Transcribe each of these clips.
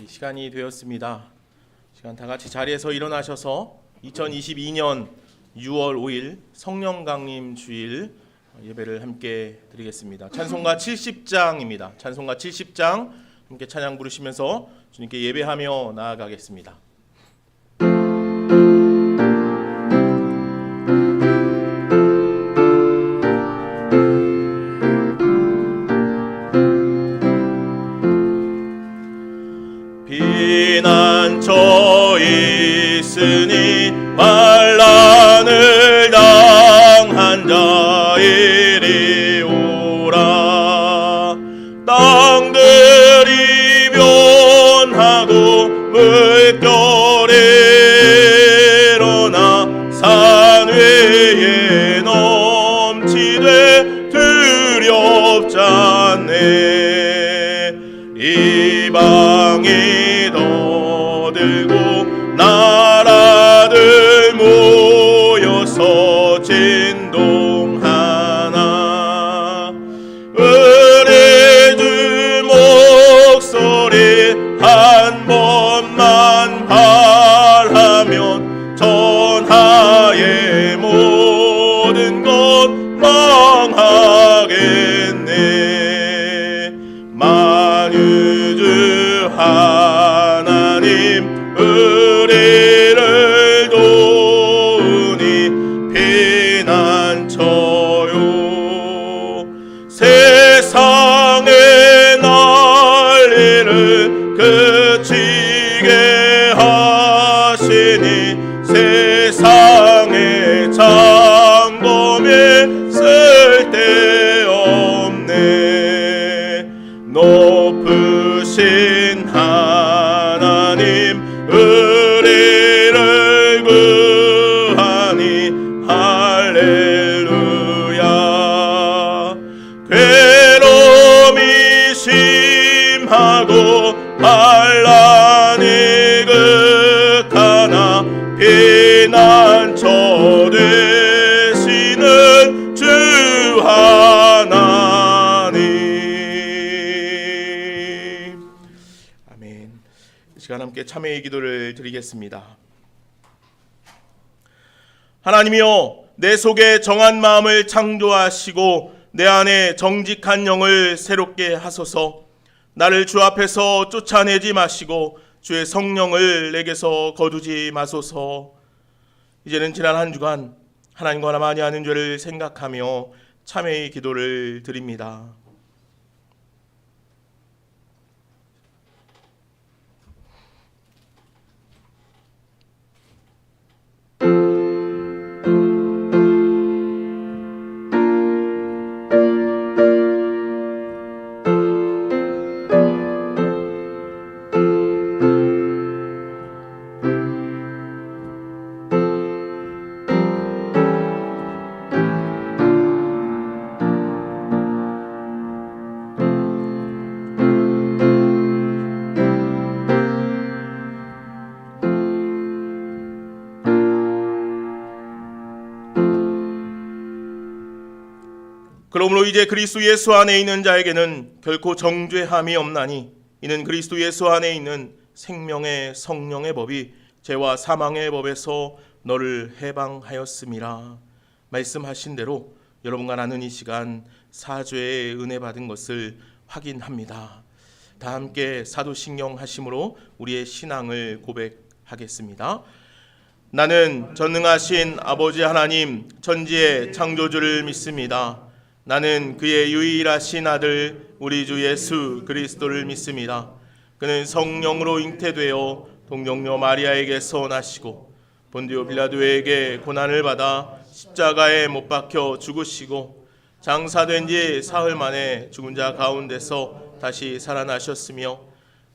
시간이 되었습니다. 시간 다 같이 자리에서 일어나셔서 2022년 6월 5일 성령 강림 주일 예배를 함께 드리겠습니다. 찬송가 70장입니다. 찬송가 70장 함께 찬양 부르시면서 주님께 예배하며 나아가겠습니다. 피난처 있으니 환난을 당한 자 이리 오라. 땅들이 변하고 물결이 일어나 산 위에 넘치되 두렵지 않네. 이방이 나라들 모여서 진동하나. 우리 주 목소리 한 번만 발하면 전하의 모든 것 망하겠네. 만유주 하나님 우리를 도우니 피난처요. 세상의 난리를 그치게 하시니 세상의 장검에 쓸데없네. 높으신 하나님 우리를 구하니 할렐루야. 괴로움이 심하고 환난이 극하나 피난처 되시는 주 하나님. 아멘. 이 시간 함께 참회의 기도를 드리겠습니다. 하나님이여, 내 속에 정한 마음을 창조하시고 내 안에 정직한 영을 새롭게 하소서. 나를 주 앞에서 쫓아내지 마시고 주의 성령을 내게서 거두지 마소서. 이제는 지난 한 주간 하나님과 많이 하는 죄를 생각하며 참회의 기도를 드립니다. 그러므로 이제 그리스도 예수 안에 있는 자에게는 결코 정죄함이 없나니 이는 그리스도 예수 안에 있는 생명의 성령의 법이 죄와 사망의 법에서 너를 해방하였음이라. 말씀하신 대로 여러분과 나는 이 시간 사죄의 은혜 받은 것을 확인합니다. 다 함께 사도신경 하심으로 우리의 신앙을 고백하겠습니다. 나는 전능하신 아버지 하나님 천지의 창조주를 믿습니다. 나는 그의 유일하신 아들 우리 주 예수 그리스도를 믿습니다. 그는 성령으로 잉태되어 동정녀 마리아에게서 나시고 본디오 빌라도에게 고난을 받아 십자가에 못 박혀 죽으시고 장사된 지 사흘 만에 죽은 자 가운데서 다시 살아나셨으며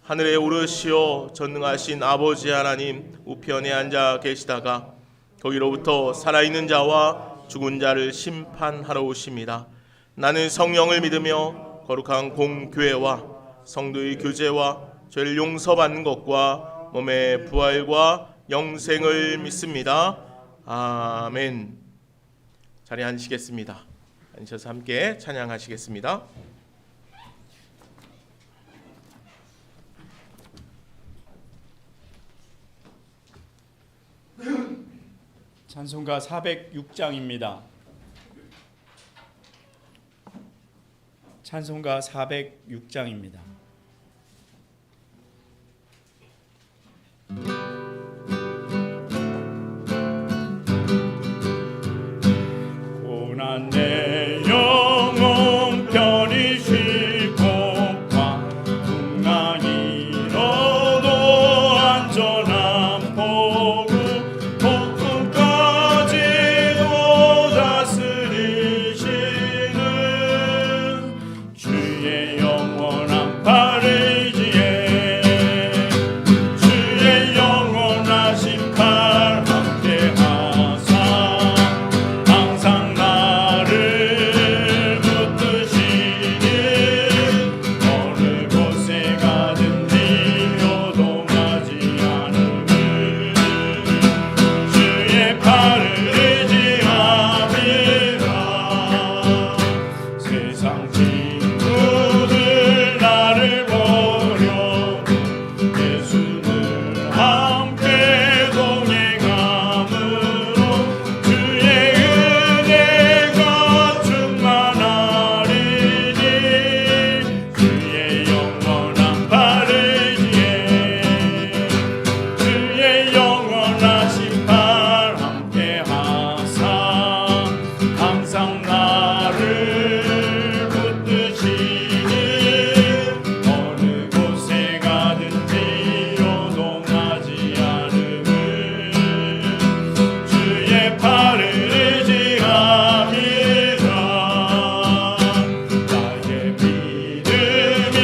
하늘에 오르시어 전능하신 아버지 하나님 우편에 앉아 계시다가 거기로부터 살아있는 자와 죽은 자를 심판하러 오십니다. 나는 성령을 믿으며 거룩한 공교회와 성도의 교제와 죄를 용서받는 것과 몸의 부활과 영생을 믿습니다. 아멘. 자리에 앉으시겠습니다. 앉으셔서 함께 찬양하시겠습니다. 찬송가 406장입니다. 찬송가 406장입니다. 고난 내 영혼 편히 쉬고 풍랑이 일어도 안전한 포구 폭풍까지도 다스리시는 주의 영원한 발의지에 주의 영원하신 팔 함께 하사 항상 나를 붙드시니 어느 곳에 가든지 요동하지 않음을 주의 팔을 의지함이라. 세상 친구들 나를 버려도 예수는 함께 동행함으로 주의 은혜가 충만하리니 주의 영원한 발의지에 주의 영원하신 팔 함께 하사 항상 나를 붙드시니 어느 곳에 가든지 요동하지 않음을 주의 팔을 의지함이라. 나의 믿음이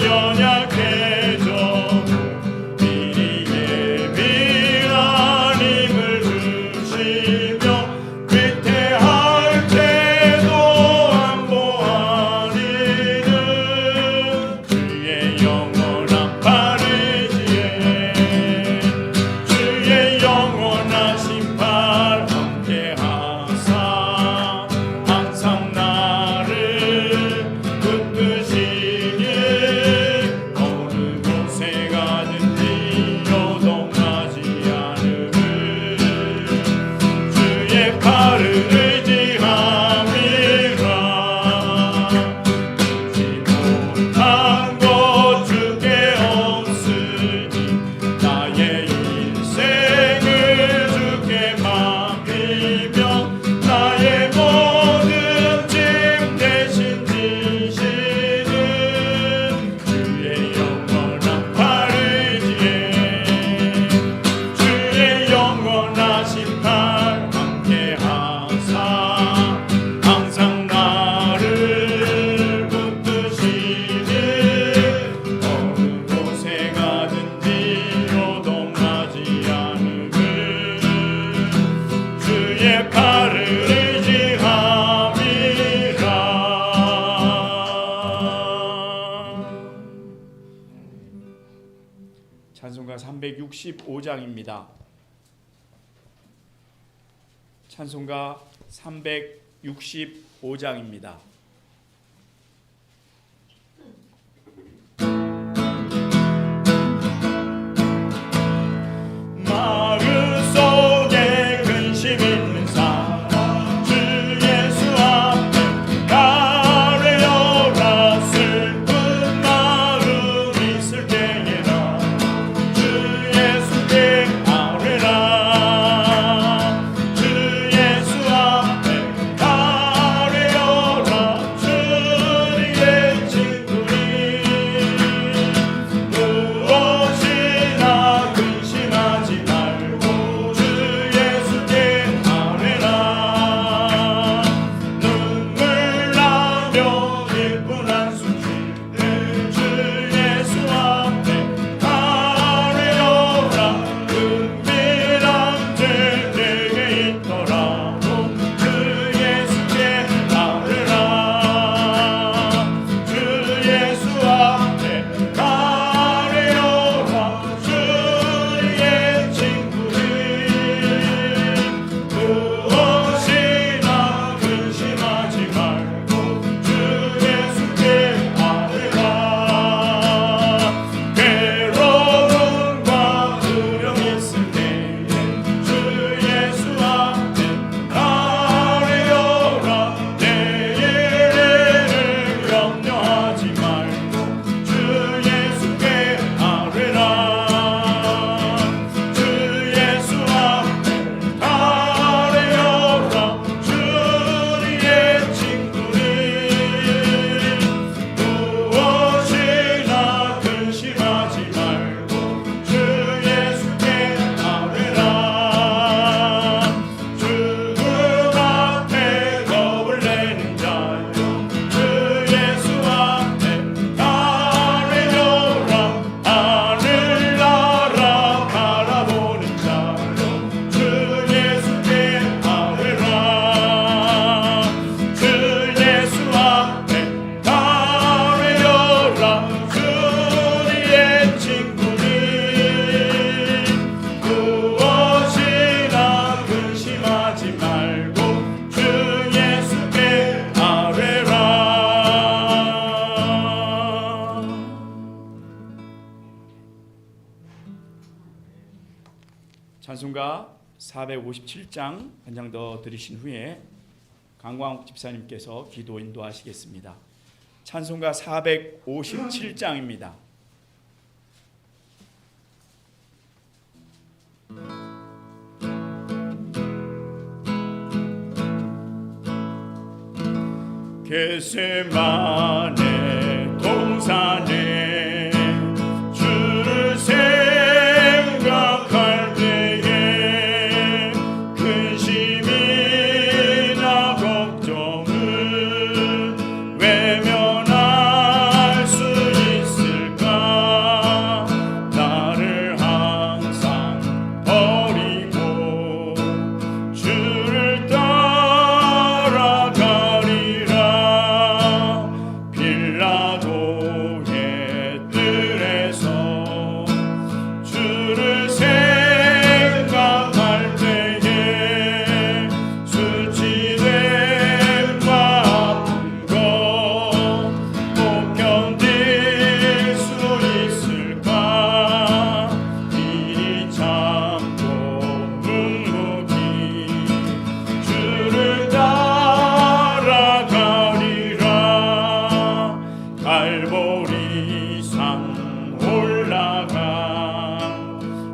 연약해져도 미리 예비한 힘을 주시며 위태할 때도 안보하리는 주의 영원한 발의지에 주의 영원하신 팔 함께 하사 항상 나를 붙드시니 어느 곳에 가든지 요동하지 않음을 주의 팔을 의지함이라. 잊지 못한 것 주께 없으니 나의 인생을 주께 맡기며 나의 모든 짐 대신 지시는 주의 영원한 발의지에 주의 영원하신 팔 함께 하사 항상 나를 붙드시니 어느 곳에 가든지 요동하지 않음을 주의 팔을 의지함이라. 찬송가 365장입니다. 찬송가 365장입니다. 마음 속에 근심 있는 사람 주 예수 앞에 아뢰어라. 슬픈 마음 있을 때에나 주 예수께 아뢰라. 주 예수 앞에 아뢰어라. 찬송가 457장 한 장 더 들으신 후에 강광욱 집사님께서 기도 인도하시겠습니다. 찬송가 457장입니다. 겟세마네 동산에 주를 생각할 때에 근심이나 걱정을 외면할 수 있을까? 나를 항상 버리고 주를 따라가리라. 빌라도의 뜰에서 주를 생각할 때에 수치됨과 아픈 것 못 견딜 수 있을까? 이리 참고 묵묵히 주를 따라가리라. 갈보리산 올라가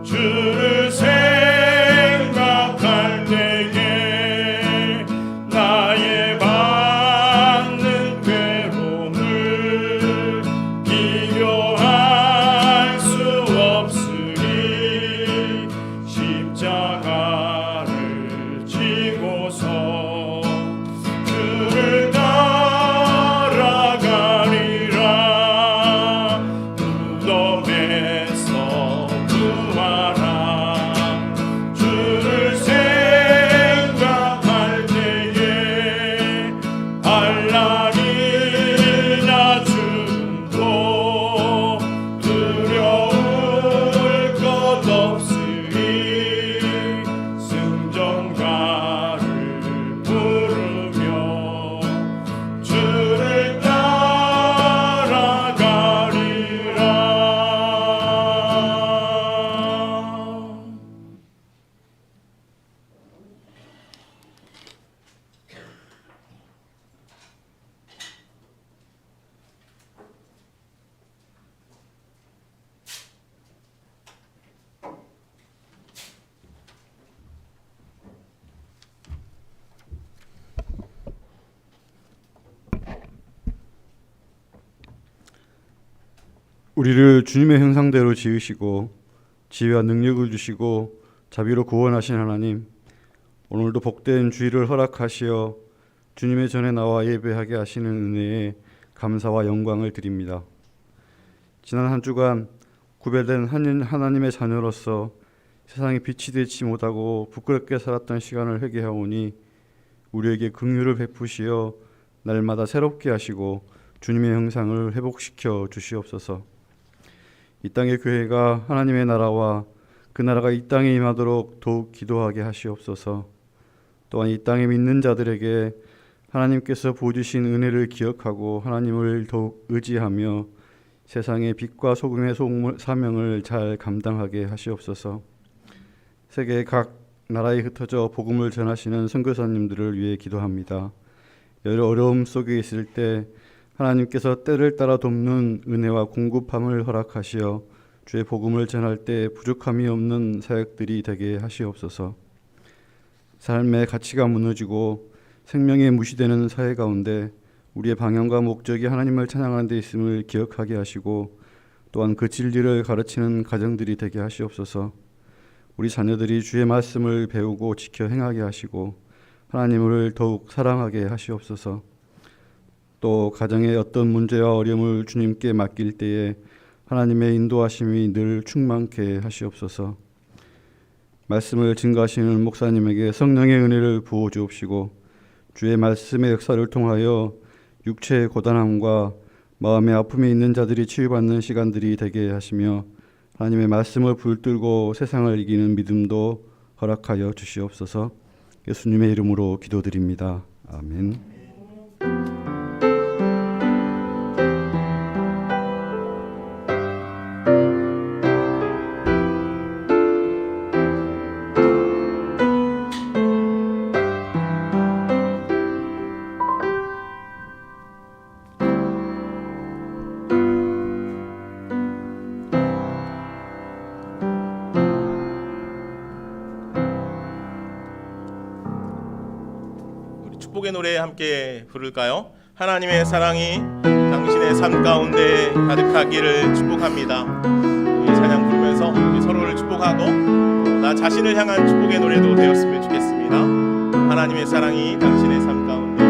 주를 생각할 때에 나의 받는 괴로움을 비교할 수 없으리. 십자가를 지고서 주를 따라가리라. 무덤에서 부활한 주를 생각할 때에 환난이나 죽음도 두려울 것 없으리. 승전가를 부르며 주를 따라가리라. 우리를 주님의 형상대로 지으시고 지혜와 능력을 주시고 자비로 구원하신 하나님, 오늘도 복된 주일을 허락하시어 주님의 전에 나와 예배하게 하시는 은혜에 감사와 영광을 드립니다. 지난 한 주간 구별된 하나님의 자녀로서 세상에 빛이 되지 못하고 부끄럽게 살았던 시간을 회개하오니 우리에게 긍휼을 베푸시어 날마다 새롭게 하시고 주님의 형상을 회복시켜 주시옵소서. 이 땅의 교회가 하나님의 나라와 그 나라가 이 땅에 임하도록 더욱 기도하게 하시옵소서. 또한 이 땅에 믿는 자들에게 하나님께서 부어주신 은혜를 기억하고 하나님을 더욱 의지하며 세상의 빛과 소금의 사명을 잘 감당하게 하시옵소서. 세계 각 나라에 흩어져 복음을 전하시는 선교사님들을 위해 기도합니다. 여러 어려움 속에 있을 때 하나님께서 때를 따라 돕는 은혜와 공급함을 허락하시어 주의 복음을 전할 때 부족함이 없는 사역들이 되게 하시옵소서. 삶의 가치가 무너지고 생명이 무시되는 사회 가운데 우리의 방향과 목적이 하나님을 찬양하는 데 있음을 기억하게 하시고 또한 그 진리를 가르치는 가정들이 되게 하시옵소서. 우리 자녀들이 주의 말씀을 배우고 지켜 행하게 하시고 하나님을 더욱 사랑하게 하시옵소서. 또 가정의 어떤 문제와 어려움을 주님께 맡길 때에 하나님의 인도하심이 늘 충만케 하시옵소서. 말씀을 증거하시는 목사님에게 성령의 은혜를 부어 주옵시고 주의 말씀의 역사를 통하여 육체의 고단함과 마음의 아픔이 있는 자들이 치유받는 시간들이 되게 하시며 하나님의 말씀을 붙들고 세상을 이기는 믿음도 허락하여 주시옵소서. 예수님의 이름으로 기도드립니다. 아멘. 축복의 노래 함께 부를까요? 하나님의 사랑이 당신의 삶 가운데 가득하기를 축복합니다. 우리 찬양 부르면서 우리 서로를 축복하고 나 자신을 향한 축복의 노래도 되었으면 좋겠습니다. 하나님의 사랑이 당신의 삶 가운데,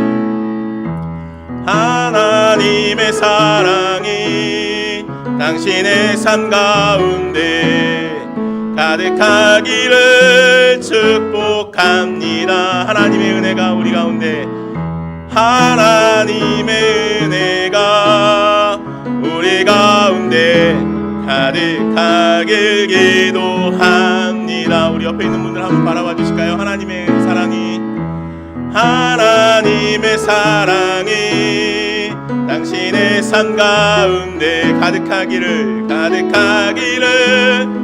하나님의 사랑이 당신의 삶 가운데 가득하기를 축복합니다. 하나님의 은혜가 우리 가운데, 하나님의 은혜가 우리 가운데 가득하길 기도합니다. 우리 옆에 있는 분들 한번 바라봐 주실까요? 하나님의 사랑이, 하나님의 사랑이 당신의 삶 가운데 가득하기를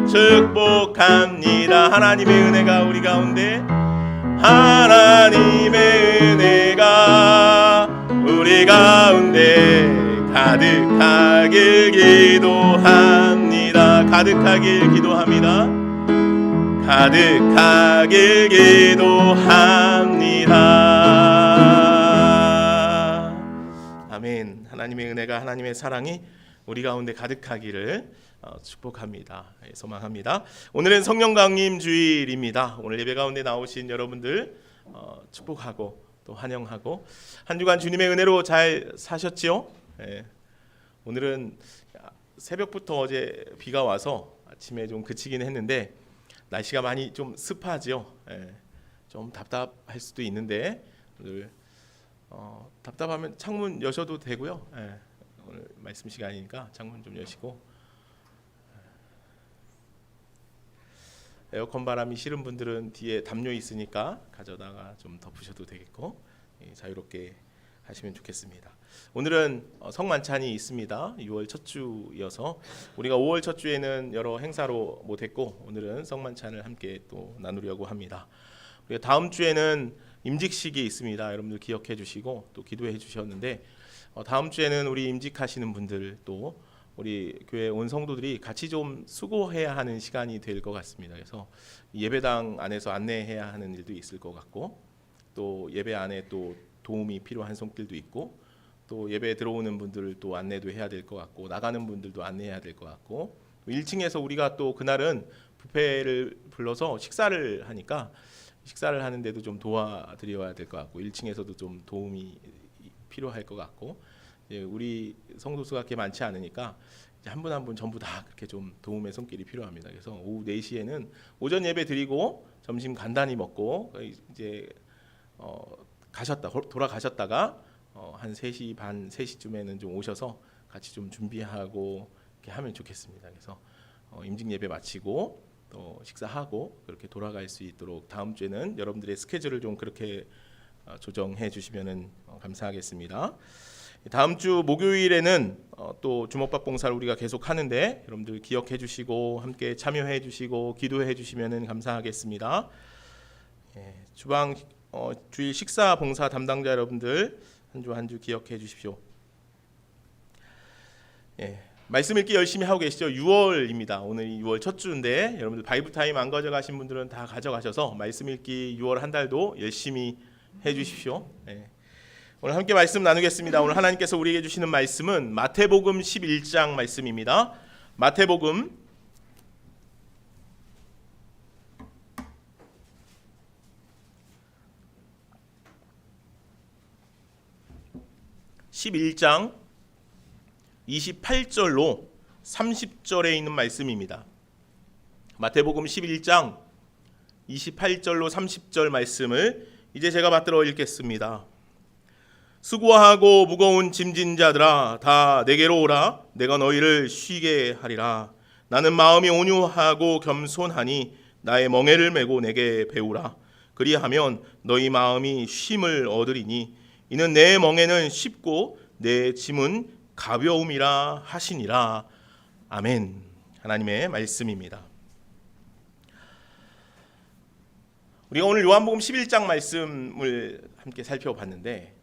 축복합니다. 하나님의 은혜가 우리 가운데, 하나님의 은혜가 우리 가운데 가득하길 기도합니다. 가득하길 기도합니다. 가득하길 기도합니다. 아멘. 하나님의 은혜가, 하나님의 사랑이 우리 가운데 가득하기를 축복합니다. 소망합니다. 오늘은 성령 강림 주일입니다. 오늘 예배 가운데 나오신 여러분들 축복하고 또 환영하고, 한 주간 주님의 은혜로 잘 사셨지요? 예. 오늘은 새벽부터 어제 비가 와서 아침에 좀 그치긴 했는데 날씨가 많이 좀 습하죠. 예. 좀 답답할 수도 있는데 오늘 답답하면 창문 여셔도 되고요. 예. 오늘 말씀 시간이니까 창문 좀 여시고, 에어컨 바람이 싫은 분들은 뒤에 담요 있으니까 가져다가 좀 덮으셔도 되겠고, 자유롭게 하시면 좋겠습니다. 오늘은 성만찬이 있습니다. 6월 첫 주여서 우리가 5월 첫 주에는 여러 행사로 못했고 오늘은 성만찬을 함께 또 나누려고 합니다. 우리가 다음 주에는 임직식이 있습니다. 여러분들 기억해 주시고 또 기도해 주셨는데, 다음 주에는 우리 임직하시는 분들 또 우리 교회 온 성도들이 같이 좀 수고해야 하는 시간이 될 것 같습니다. 그래서 예배당 안에서 안내해야 하는 일도 있을 것 같고, 또 예배 안에 또 도움이 필요한 손길도 있고, 또 예배에 들어오는 분들 또 안내도 해야 될 것 같고, 나가는 분들도 안내해야 될 것 같고, 1층에서 우리가 또 그날은 뷔페를 불러서 식사를 하니까 식사를 하는데도 좀 도와드려야 될 것 같고, 1층에서도 좀 도움이 필요할 것 같고, 우리 성도 수가 그렇게 많지 않으니까 한 분 한 분 전부 다 그렇게 좀 도움의 손길이 필요합니다. 그래서 오후 4시에는 오전 예배 드리고 점심 간단히 먹고 이제 돌아가셨다가 한 3시 반 3시쯤에는 좀 오셔서 같이 좀 준비하고 이렇게 하면 좋겠습니다. 그래서 임직 예배 마치고 또 식사하고 그렇게 돌아갈 수 있도록 다음 주에는 여러분들의 스케줄을 좀 그렇게 조정해 주시면은 감사하겠습니다. 다음 주 목요일에는 또 주먹밥 봉사를 우리가 계속 하는데 여러분들 기억해 주시고 함께 참여해 주시고 기도해 주시면은 감사하겠습니다. 주방 주일 식사 봉사 담당자 여러분들 한 주 한 주 기억해 주십시오. 말씀 읽기 열심히 하고 계시죠? 6월입니다. 오늘이 6월 첫 주인데 여러분들 바이블 타임 안 가져가신 분들은 다 가져가셔서 말씀 읽기 6월 한 달도 열심히 해 주십시오. 오늘 함께 말씀 나누겠습니다. 오늘 하나님께서 우리에게 주시는 말씀은 마태복음 11장 말씀입니다. 마태복음 11장 28절로 30절에 있는 말씀입니다. 마태복음 11장 28절로 30절 말씀을 이제 제가 받들어 읽겠습니다. 수고하고 무거운 짐진 자들아 다 내게로 오라. 내가 너희를 쉬게 하리라. 나는 마음이 온유하고 겸손하니 나의 멍에를 메고 내게 배우라. 그리하면 너희 마음이 쉼을 얻으리니 이는 내 멍에는 쉽고 내 짐은 가벼움이라 하시니라. 아멘. 하나님의 말씀입니다. 우리가 오늘 요한복음 11장 말씀을 함께 살펴봤는데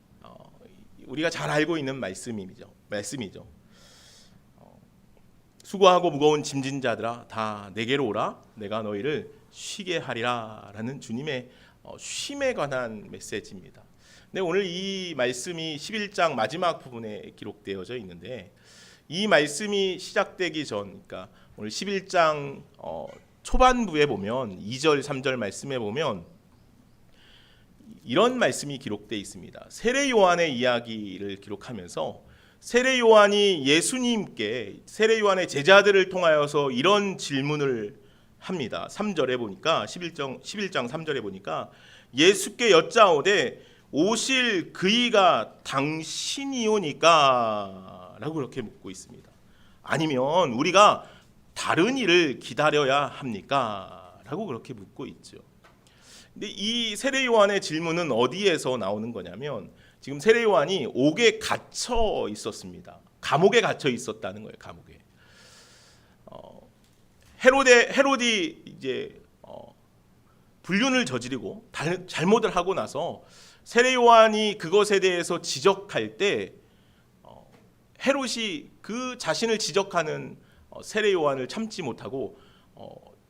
우리가 잘 알고 있는 말씀이죠. 수고하고 무거운 짐진 자들아 다 내게로 오라. 내가 너희를 쉬게 하리라 라는 주님의 쉼에 관한 메시지입니다. 근데 오늘 이 말씀이 11장 마지막 부분에 기록되어져 있는데 이 말씀이 시작되기 전, 그러니까 오늘 11장 초반부에 보면 2절, 3절 말씀에 보면 이런 말씀이 기록되어 있습니다. 세례 요한의 이야기를 기록하면서 세례 요한이 예수님께 세례 요한의 제자들을 통하여서 이런 질문을 합니다. 3절에 보니까 11장 3절에 보니까 예수께 여짜오되 오실 그이가 당신이오니까 라고 그렇게 묻고 있습니다. 아니면 우리가 다른 일을 기다려야 합니까? 라고 그렇게 묻고 있죠. 근데 이 세례 요한의 질문은 어디에서 나오는 거냐면 지금 세례 요한이 옥에 갇혀 있었습니다. 감옥에 갇혀 있었다는 거예요. 감옥에. 헤로디 이제 불륜을 저지르고 잘못을 하고 나서 세례 요한이 그것에 대해서 지적할 때 헤롯이 그 자신을 지적하는 세례 요한을 참지 못하고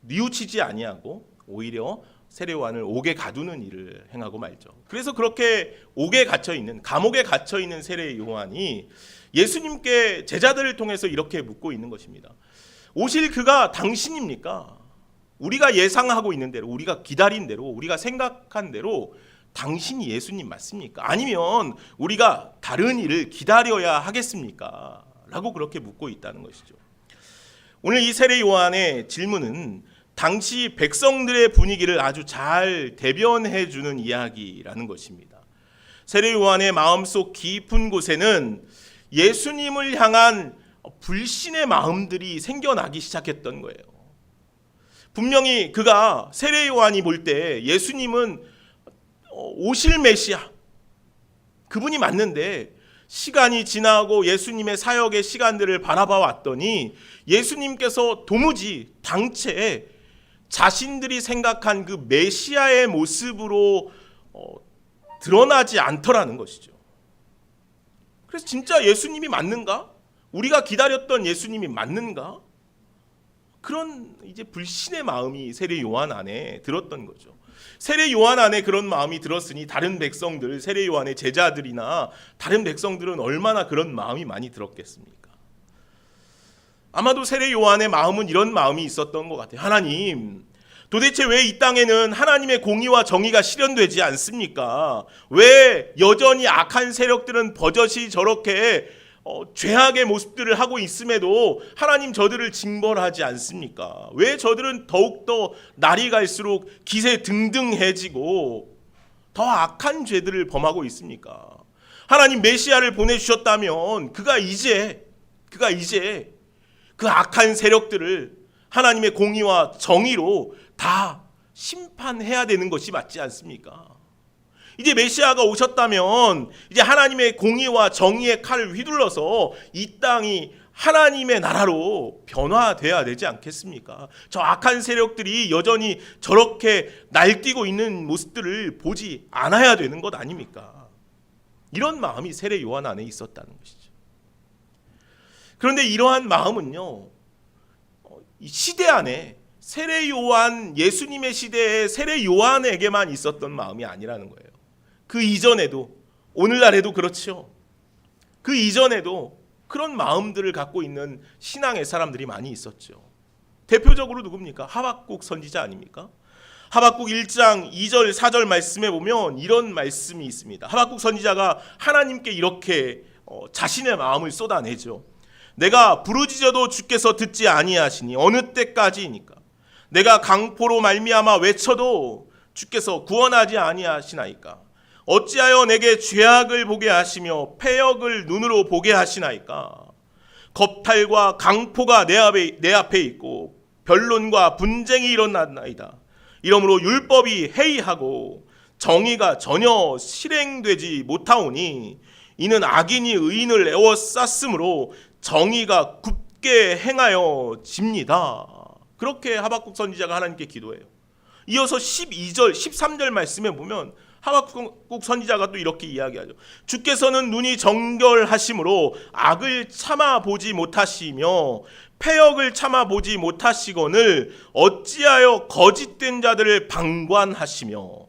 뉘우치지 아니하고 오히려 세례 요한을 옥에 가두는 일을 행하고 말죠. 그래서 그렇게 옥에 갇혀 있는, 감옥에 갇혀 있는 세례 요한이 예수님께 제자들을 통해서 이렇게 묻고 있는 것입니다. 오실 그가 당신입니까? 우리가 예상하고 있는 대로, 우리가 기다린 대로, 우리가 생각한 대로 당신이 예수님 맞습니까? 아니면 우리가 다른 일을 기다려야 하겠습니까? 라고 그렇게 묻고 있다는 것이죠. 오늘 이 세례 요한의 질문은 당시 백성들의 분위기를 아주 잘 대변해 주는 이야기라는 것입니다. 세례 요한의 마음속 깊은 곳에는 예수님을 향한 불신의 마음들이 생겨나기 시작했던 거예요. 분명히 그가 세례 요한이 볼 때 예수님은 오실 메시아, 그분이 맞는데 시간이 지나고 예수님의 사역의 시간들을 바라봐 왔더니 예수님께서 도무지 당최 자신들이 생각한 그 메시아의 모습으로 드러나지 않더라는 것이죠. 그래서 진짜 예수님이 맞는가? 우리가 기다렸던 예수님이 맞는가? 그런 이제 불신의 마음이 세례 요한 안에 들었던 거죠. 세례 요한 안에 그런 마음이 들었으니 다른 백성들, 세례 요한의 제자들이나 다른 백성들은 얼마나 그런 마음이 많이 들었겠습니까? 아마도 세례 요한의 마음은 이런 마음이 있었던 것 같아요. 하나님, 도대체 왜 이 땅에는 하나님의 공의와 정의가 실현되지 않습니까? 왜 여전히 악한 세력들은 버젓이 저렇게 죄악의 모습들을 하고 있음에도 하나님 저들을 징벌하지 않습니까? 왜 저들은 더욱더 날이 갈수록 기세 등등해지고 더 악한 죄들을 범하고 있습니까? 하나님 메시아를 보내주셨다면 그가 이제 그 악한 세력들을 하나님의 공의와 정의로 다 심판해야 되는 것이 맞지 않습니까? 이제 메시아가 오셨다면 이제 하나님의 공의와 정의의 칼을 휘둘러서 이 땅이 하나님의 나라로 변화돼야 되지 않겠습니까? 저 악한 세력들이 여전히 저렇게 날뛰고 있는 모습들을 보지 않아야 되는 것 아닙니까? 이런 마음이 세례 요한 안에 있었다는 것이죠. 그런데 이러한 마음은요, 이 시대 안에 세례 요한, 예수님의 시대에 세례 요한에게만 있었던 마음이 아니라는 거예요. 그 이전에도, 오늘날에도 그렇죠. 그 이전에도 그런 마음들을 갖고 있는 신앙의 사람들이 많이 있었죠. 대표적으로 누굽니까? 하박국 선지자 아닙니까? 하박국 1장 2절 4절 말씀에 보면 이런 말씀이 있습니다. 하박국 선지자가 하나님께 이렇게 자신의 마음을 쏟아내죠. 내가 부르짖어도 주께서 듣지 아니하시니 어느 때까지이니까? 내가 강포로 말미암아 외쳐도 주께서 구원하지 아니하시나이까? 어찌하여 내게 죄악을 보게 하시며 패역을 눈으로 보게 하시나이까? 겁탈과 강포가 내 앞에 있고 변론과 분쟁이 일어났나이다. 이러므로 율법이 해이하고 정의가 전혀 실행되지 못하오니 이는 악인이 의인을 에워쌌으므로 정의가 굳게 행하여 집니다. 그렇게 하박국 선지자가 하나님께 기도해요. 이어서 12절, 13절 말씀에 보면 하박국 선지자가 또 이렇게 이야기하죠. 주께서는 눈이 정결하심으로 악을 참아보지 못하시며 패역을 참아보지 못하시거늘 어찌하여 거짓된 자들을 방관하시며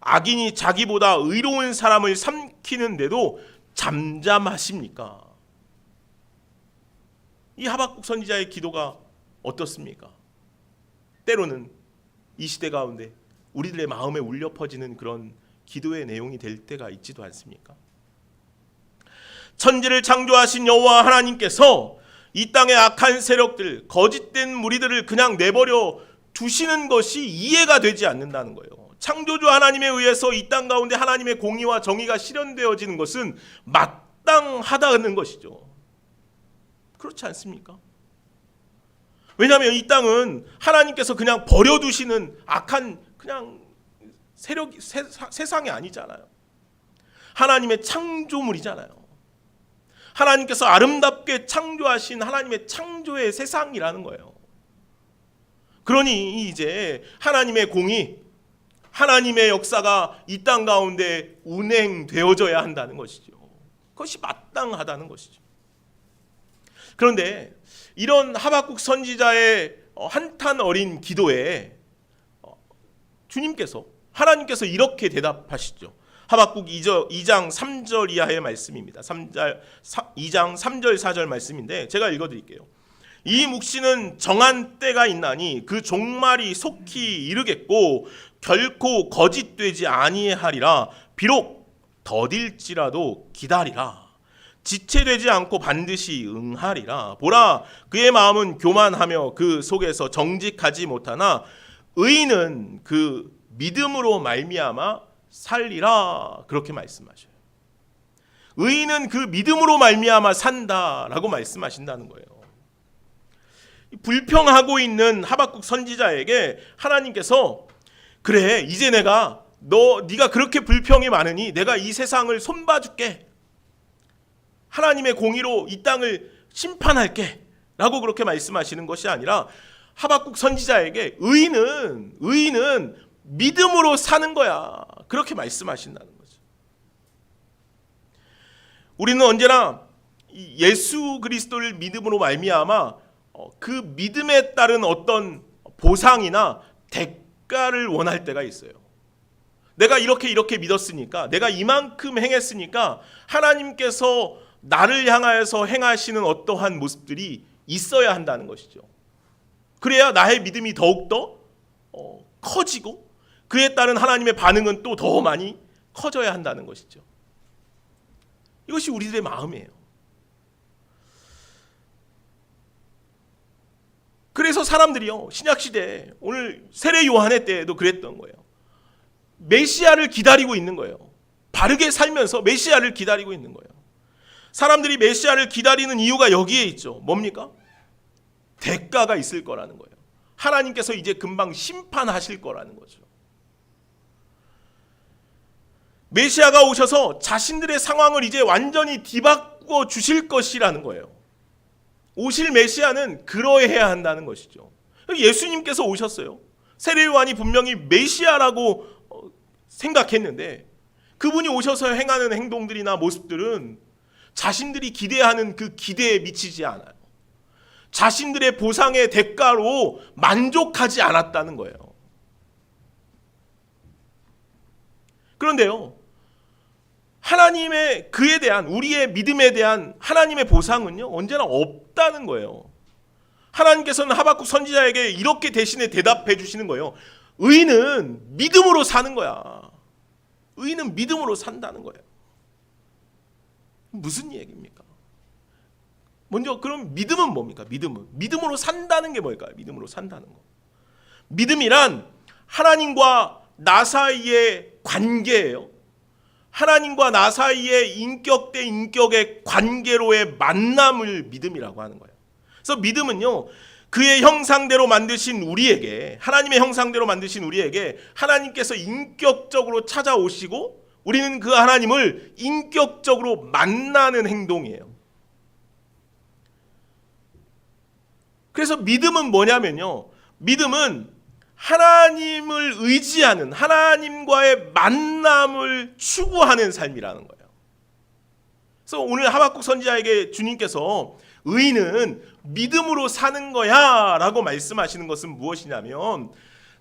악인이 자기보다 의로운 사람을 삼키는데도 잠잠하십니까? 이 하박국 선지자의 기도가 어떻습니까? 때로는 이 시대 가운데 우리들의 마음에 울려 퍼지는 그런 기도의 내용이 될 때가 있지도 않습니까? 천지를 창조하신 여호와 하나님께서 이 땅의 악한 세력들, 거짓된 무리들을 그냥 내버려 두시는 것이 이해가 되지 않는다는 거예요. 창조주 하나님에 의해서 이 땅 가운데 하나님의 공의와 정의가 실현되어지는 것은 마땅하다는 것이죠. 그렇지 않습니까? 왜냐하면 이 땅은 하나님께서 그냥 버려두시는 악한 그냥 세상이 아니잖아요. 하나님의 창조물이잖아요. 하나님께서 아름답게 창조하신 하나님의 창조의 세상이라는 거예요. 그러니 이제 하나님의 공의, 하나님의 역사가 이 땅 가운데 운행되어져야 한다는 것이죠. 그것이 마땅하다는 것이죠. 그런데 이런 하박국 선지자의 한탄 어린 기도에 하나님께서 이렇게 대답하시죠. 하박국 2장 3절 이하의 말씀입니다. 2장 3절 4절 말씀인데 제가 읽어드릴게요. 이 묵시는 정한 때가 있나니 그 종말이 속히 이르겠고 결코 거짓되지 아니하리라. 비록 더딜지라도 기다리라. 지체되지 않고 반드시 응하리라. 보라, 그의 마음은 교만하며 그 속에서 정직하지 못하나 의인은 그 믿음으로 말미암아 살리라. 그렇게 말씀하셔요. 의인은 그 믿음으로 말미암아 산다라고 말씀하신다는 거예요. 불평하고 있는 하박국 선지자에게 하나님께서 그래, 이제 네가 그렇게 불평이 많으니 내가 이 세상을 손봐줄게. 하나님의 공의로 이 땅을 심판할게 라고 그렇게 말씀하시는 것이 아니라 하박국 선지자에게 의인은 믿음으로 사는 거야. 그렇게 말씀하신다는 거죠. 우리는 언제나 예수 그리스도를 믿음으로 말미암아 그 믿음에 따른 어떤 보상이나 대가를 원할 때가 있어요. 내가 이렇게 믿었으니까, 내가 이만큼 행했으니까 하나님께서 나를 향하여서 행하시는 어떠한 모습들이 있어야 한다는 것이죠. 그래야 나의 믿음이 더욱더 커지고 그에 따른 하나님의 반응은 또 더 많이 커져야 한다는 것이죠. 이것이 우리들의 마음이에요. 그래서 사람들이요, 신약시대 오늘 세례 요한의 때에도 그랬던 거예요. 메시아를 기다리고 있는 거예요. 바르게 살면서 메시아를 기다리고 있는 거예요. 사람들이 메시아를 기다리는 이유가 여기에 있죠. 뭡니까? 대가가 있을 거라는 거예요. 하나님께서 이제 금방 심판하실 거라는 거죠. 메시아가 오셔서 자신들의 상황을 이제 완전히 뒤바꿔 주실 것이라는 거예요. 오실 메시아는 그러해야 한다는 것이죠. 예수님께서 오셨어요. 세례 요한이 분명히 메시아라고 생각했는데 그분이 오셔서 행하는 행동들이나 모습들은 자신들이 기대하는 그 기대에 미치지 않아요. 자신들의 보상의 대가로 만족하지 않았다는 거예요. 그런데요, 하나님의 그에 대한, 우리의 믿음에 대한 하나님의 보상은요 언제나 없다는 거예요. 하나님께서는 하박국 선지자에게 이렇게 대신에 대답해 주시는 거예요. 의인은 믿음으로 사는 거야. 의인은 믿음으로 산다는 거예요. 무슨 얘기입니까? 먼저 그럼 믿음은 뭡니까? 믿음으로 산다는 게 뭘까요? 믿음으로 산다는 거. 믿음이란 하나님과 나 사이의 관계예요. 하나님과 나 사이의 인격 대 인격의 관계로의 만남을 믿음이라고 하는 거예요. 그래서 믿음은요, 그의 형상대로 만드신 우리에게, 하나님의 형상대로 만드신 우리에게 하나님께서 인격적으로 찾아오시고 우리는 그 하나님을 인격적으로 만나는 행동이에요. 그래서 믿음은 뭐냐면요, 믿음은 하나님을 의지하는, 하나님과의 만남을 추구하는 삶이라는 거예요. 그래서 오늘 하박국 선지자에게 주님께서 의인은 믿음으로 사는 거야 라고 말씀하시는 것은 무엇이냐면,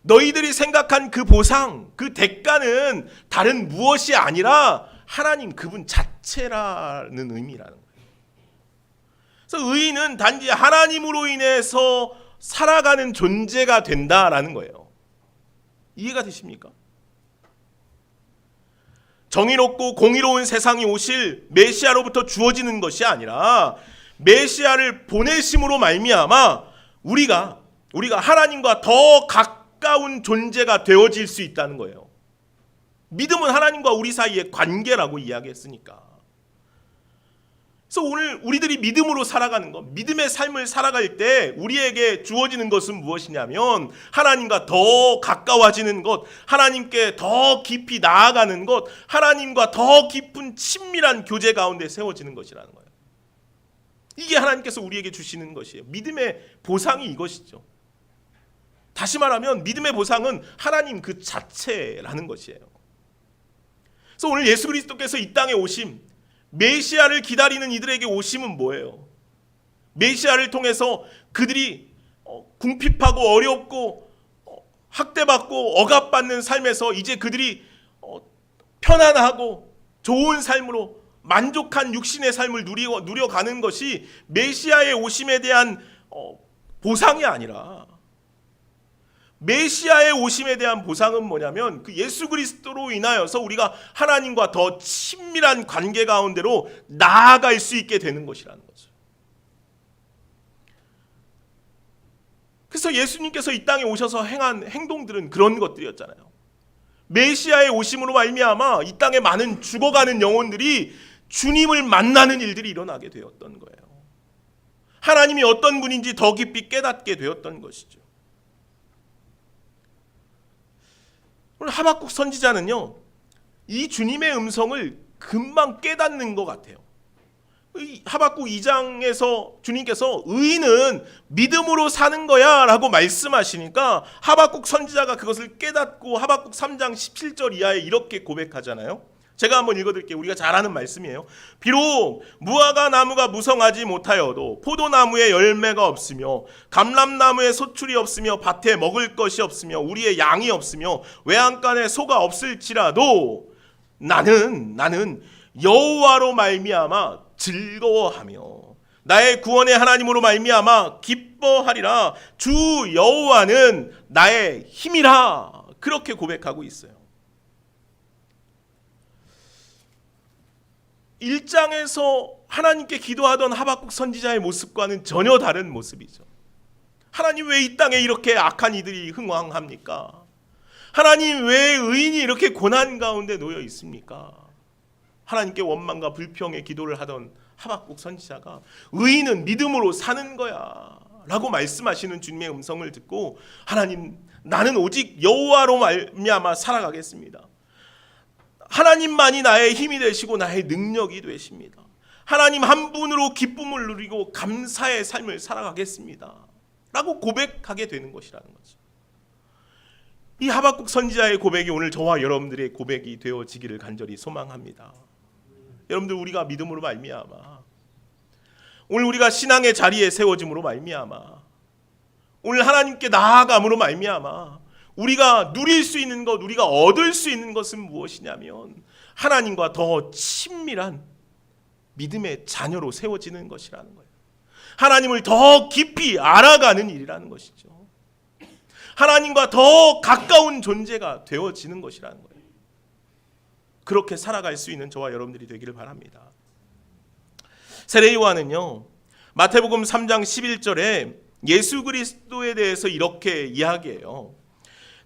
너희들이 생각한 그 보상, 그 대가는 다른 무엇이 아니라 하나님 그분 자체라는 의미라는 거예요. 그래서 의인은 단지 하나님으로 인해서 살아가는 존재가 된다라는 거예요. 이해가 되십니까? 정의롭고 공의로운 세상이 오실 메시아로부터 주어지는 것이 아니라 메시아를 보내심으로 말미암아 우리가 하나님과 더 가까운 존재가 되어질 수 있다는 거예요. 믿음은 하나님과 우리 사이의 관계라고 이야기했으니까. 그래서 오늘 우리들이 믿음으로 살아가는 것, 믿음의 삶을 살아갈 때 우리에게 주어지는 것은 무엇이냐면 하나님과 더 가까워지는 것, 하나님께 더 깊이 나아가는 것, 하나님과 더 깊은 친밀한 교제 가운데 세워지는 것이라는 거예요. 이게 하나님께서 우리에게 주시는 것이에요. 믿음의 보상이 이것이죠. 다시 말하면 믿음의 보상은 하나님 그 자체라는 것이에요. 그래서 오늘 예수 그리스도께서 이 땅에 오심, 메시아를 기다리는 이들에게 오심은 뭐예요? 메시아를 통해서 그들이 궁핍하고 어렵고 학대받고 억압받는 삶에서 이제 그들이 편안하고 좋은 삶으로 만족한 육신의 삶을 누려가는 것이 메시아의 오심에 대한 보상이 아니라, 메시아의 오심에 대한 보상은 뭐냐면 그 예수 그리스도로 인하여서 우리가 하나님과 더 친밀한 관계 가운데로 나아갈 수 있게 되는 것이라는 거죠. 그래서 예수님께서 이 땅에 오셔서 행한 행동들은 그런 것들이었잖아요. 메시아의 오심으로 말미암아 이 땅에 많은 죽어가는 영혼들이 주님을 만나는 일들이 일어나게 되었던 거예요. 하나님이 어떤 분인지 더 깊이 깨닫게 되었던 것이죠. 오늘 하박국 선지자는요, 이 주님의 음성을 금방 깨닫는 것 같아요. 하박국 2장에서 주님께서 의인은 믿음으로 사는 거야 라고 말씀하시니까 하박국 선지자가 그것을 깨닫고 하박국 3장 17절 이하에 이렇게 고백하잖아요. 제가 한번 읽어드릴게요. 우리가 잘 아는 말씀이에요. 비록 무화과 나무가 무성하지 못하여도 포도나무에 열매가 없으며 감람나무에 소출이 없으며 밭에 먹을 것이 없으며 우리의 양이 없으며 외양간에 소가 없을지라도 나는 여호와로 말미암아 즐거워하며 나의 구원의 하나님으로 말미암아 기뻐하리라. 주 여호와는 나의 힘이라. 그렇게 고백하고 있어요. 1장에서 하나님께 기도하던 하박국 선지자의 모습과는 전혀 다른 모습이죠. 하나님 왜 이 땅에 이렇게 악한 이들이 흥왕합니까? 하나님 왜 의인이 이렇게 고난 가운데 놓여 있습니까? 하나님께 원망과 불평의 기도를 하던 하박국 선지자가 의인은 믿음으로 사는 거야 라고 말씀하시는 주님의 음성을 듣고 하나님, 나는 오직 여호와로 말미암아 살아가겠습니다. 하나님만이 나의 힘이 되시고 나의 능력이 되십니다. 하나님 한 분으로 기쁨을 누리고 감사의 삶을 살아가겠습니다 라고 고백하게 되는 것이라는 거죠. 이 하박국 선지자의 고백이 오늘 저와 여러분들의 고백이 되어지기를 간절히 소망합니다. 여러분들, 우리가 믿음으로 말미암아, 오늘 우리가 신앙의 자리에 세워짐으로 말미암아, 오늘 하나님께 나아감으로 말미암아 우리가 누릴 수 있는 것, 우리가 얻을 수 있는 것은 무엇이냐면 하나님과 더 친밀한 믿음의 자녀로 세워지는 것이라는 거예요. 하나님을 더 깊이 알아가는 일이라는 것이죠. 하나님과 더 가까운 존재가 되어지는 것이라는 거예요. 그렇게 살아갈 수 있는 저와 여러분들이 되기를 바랍니다. 세례 요한은요, 마태복음 3장 11절에 예수 그리스도에 대해서 이렇게 이야기해요.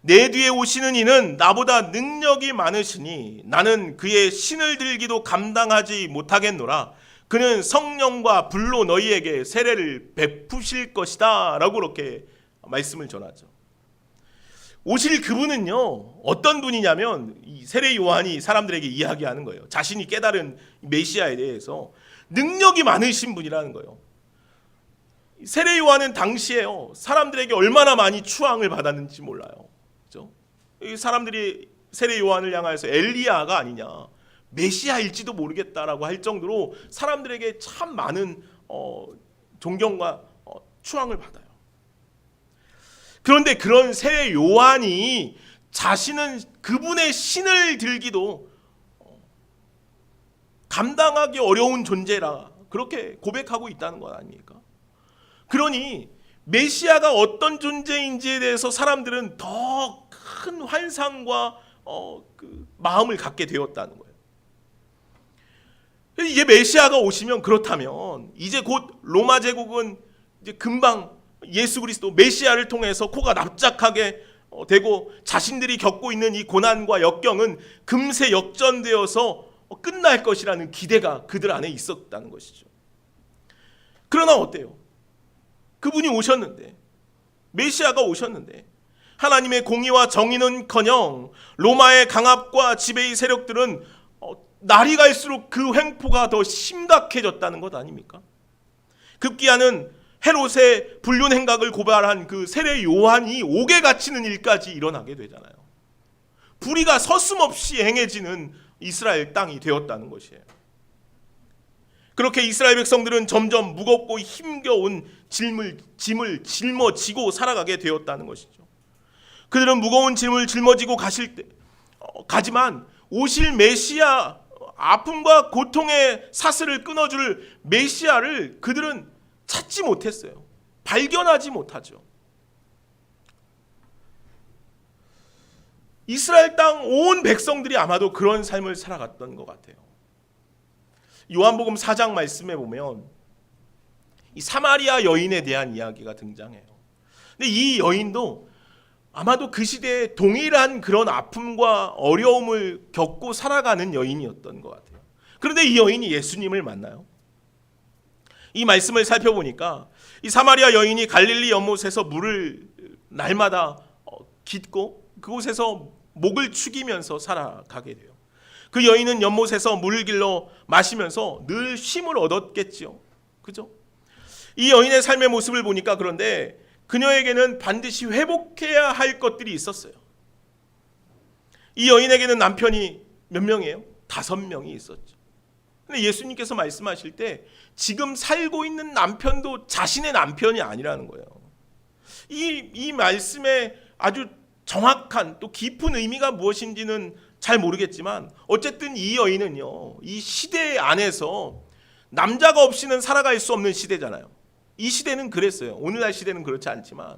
내 뒤에 오시는 이는 나보다 능력이 많으시니 나는 그의 신을 들기도 감당하지 못하겠노라. 그는 성령과 불로 너희에게 세례를 베푸실 것이다 라고 그렇게 말씀을 전하죠. 오실 그분은요, 어떤 분이냐면 이 세례 요한이 사람들에게 이야기하는 거예요. 자신이 깨달은 메시아에 대해서 능력이 많으신 분이라는 거예요. 세례 요한은 당시에요, 사람들에게 얼마나 많이 추앙을 받았는지 몰라요. 그렇죠? 사람들이 세례 요한을 향하여서 엘리야가 아니냐, 메시아일지도 모르겠다라고 할 정도로 사람들에게 참 많은 존경과 추앙을 받아요. 그런데 그런 세례 요한이 자신은 그분의 신을 들기도 감당하기 어려운 존재라 그렇게 고백하고 있다는 것 아닙니까? 그러니 메시아가 어떤 존재인지에 대해서 사람들은 더 큰 환상과 그 마음을 갖게 되었다는 거예요. 이제 메시아가 오시면, 그렇다면 이제 곧 로마 제국은 이제 금방 예수 그리스도 메시아를 통해서 코가 납작하게 되고 자신들이 겪고 있는 이 고난과 역경은 금세 역전되어서 끝날 것이라는 기대가 그들 안에 있었다는 것이죠. 그러나 어때요? 그분이 오셨는데, 메시아가 오셨는데 하나님의 공의와 정의는커녕 로마의 강압과 지배의 세력들은 날이 갈수록 그 횡포가 더 심각해졌다는 것 아닙니까? 급기야는 헤롯의 불륜 행각을 고발한 그 세례 요한이 옥에 갇히는 일까지 일어나게 되잖아요. 불의가 서슴없이 행해지는 이스라엘 땅이 되었다는 것이에요. 그렇게 이스라엘 백성들은 점점 무겁고 힘겨운 짐을 짊어지고 살아가게 되었다는 것이죠. 그들은 무거운 짐을 짊어지고 가지만 오실 메시아, 아픔과 고통의 사슬을 끊어줄 메시아를 그들은 찾지 못했어요. 발견하지 못하죠. 이스라엘 땅 온 백성들이 아마도 그런 삶을 살아갔던 것 같아요. 요한복음 4장 말씀에 보면 이 사마리아 여인에 대한 이야기가 등장해요. 근데 이 여인도 아마도 그 시대에 동일한 그런 아픔과 어려움을 겪고 살아가는 여인이었던 것 같아요. 그런데 이 여인이 예수님을 만나요. 이 말씀을 살펴보니까 이 사마리아 여인이 갈릴리 연못에서 물을 날마다 깃고 그곳에서 목을 축이면서 살아가게 돼요. 그 여인은 연못에서 물을 길러 마시면서 늘 쉼을 얻었겠지요. 그죠? 이 여인의 삶의 모습을 보니까 그런데 그녀에게는 반드시 회복해야 할 것들이 있었어요. 이 여인에게는 남편이 몇 명이에요? 5명이 있었죠. 근데 예수님께서 말씀하실 때 지금 살고 있는 남편도 자신의 남편이 아니라는 거예요. 이 말씀에 아주 정확한 또 깊은 의미가 무엇인지는 잘 모르겠지만 어쨌든 이 여인은요, 이 시대 안에서 남자가 없이는 살아갈 수 없는 시대잖아요. 이 시대는 그랬어요. 오늘날 시대는 그렇지 않지만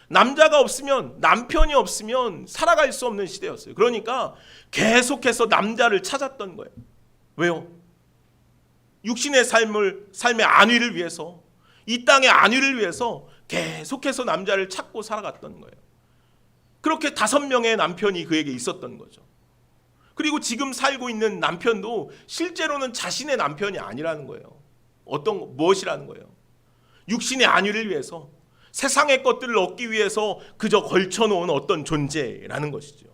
남자가 없으면, 남편이 없으면 살아갈 수 없는 시대였어요. 그러니까 계속해서 남자를 찾았던 거예요. 왜요? 육신의 삶의 안위를 위해서, 이 땅의 안위를 위해서 계속해서 남자를 찾고 살아갔던 거예요. 그렇게 5명의 남편이 그에게 있었던 거죠. 그리고 지금 살고 있는 남편도 실제로는 자신의 남편이 아니라는 거예요. 무엇이라는 거예요? 육신의 안위를 위해서, 세상의 것들을 얻기 위해서 그저 걸쳐놓은 어떤 존재라는 것이죠.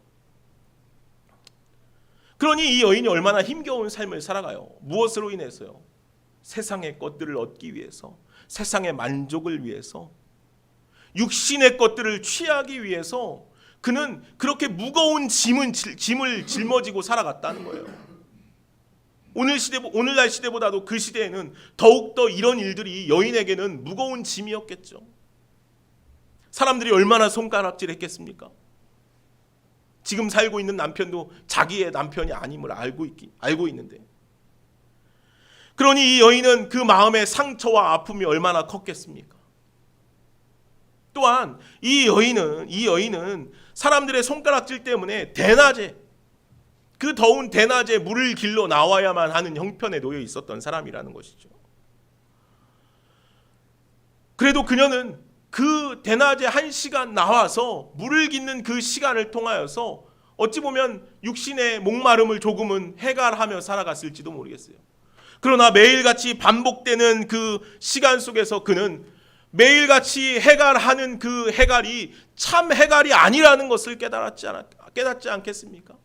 그러니 이 여인이 얼마나 힘겨운 삶을 살아가요. 무엇으로 인해서요? 세상의 것들을 얻기 위해서, 세상의 만족을 위해서, 육신의 것들을 취하기 위해서 그는 그렇게 무거운 짐을 짊어지고 살아갔다는 거예요. 오늘날 시대보다도 그 시대에는 더욱더 이런 일들이 여인에게는 무거운 짐이었겠죠. 사람들이 얼마나 손가락질 했겠습니까? 지금 살고 있는 남편도 자기의 남편이 아님을 알고 있는데, 그러니 이 여인은 그 마음의 상처와 아픔이 얼마나 컸겠습니까? 또한 이 여인은 사람들의 손가락질 때문에 대낮에, 그 더운 대낮에 물을 길러 나와야만 하는 형편에 놓여 있었던 사람이라는 것이죠. 그래도 그녀는 그 대낮에 1시간 나와서 물을 깃는 그 시간을 통하여서 어찌 보면 육신의 목마름을 조금은 해갈하며 살아갔을지도 모르겠어요. 그러나 매일같이 반복되는 그 시간 속에서 그는 매일같이 해갈하는 그 해갈이 참 해갈이 아니라는 것을 깨닫지 않겠습니까?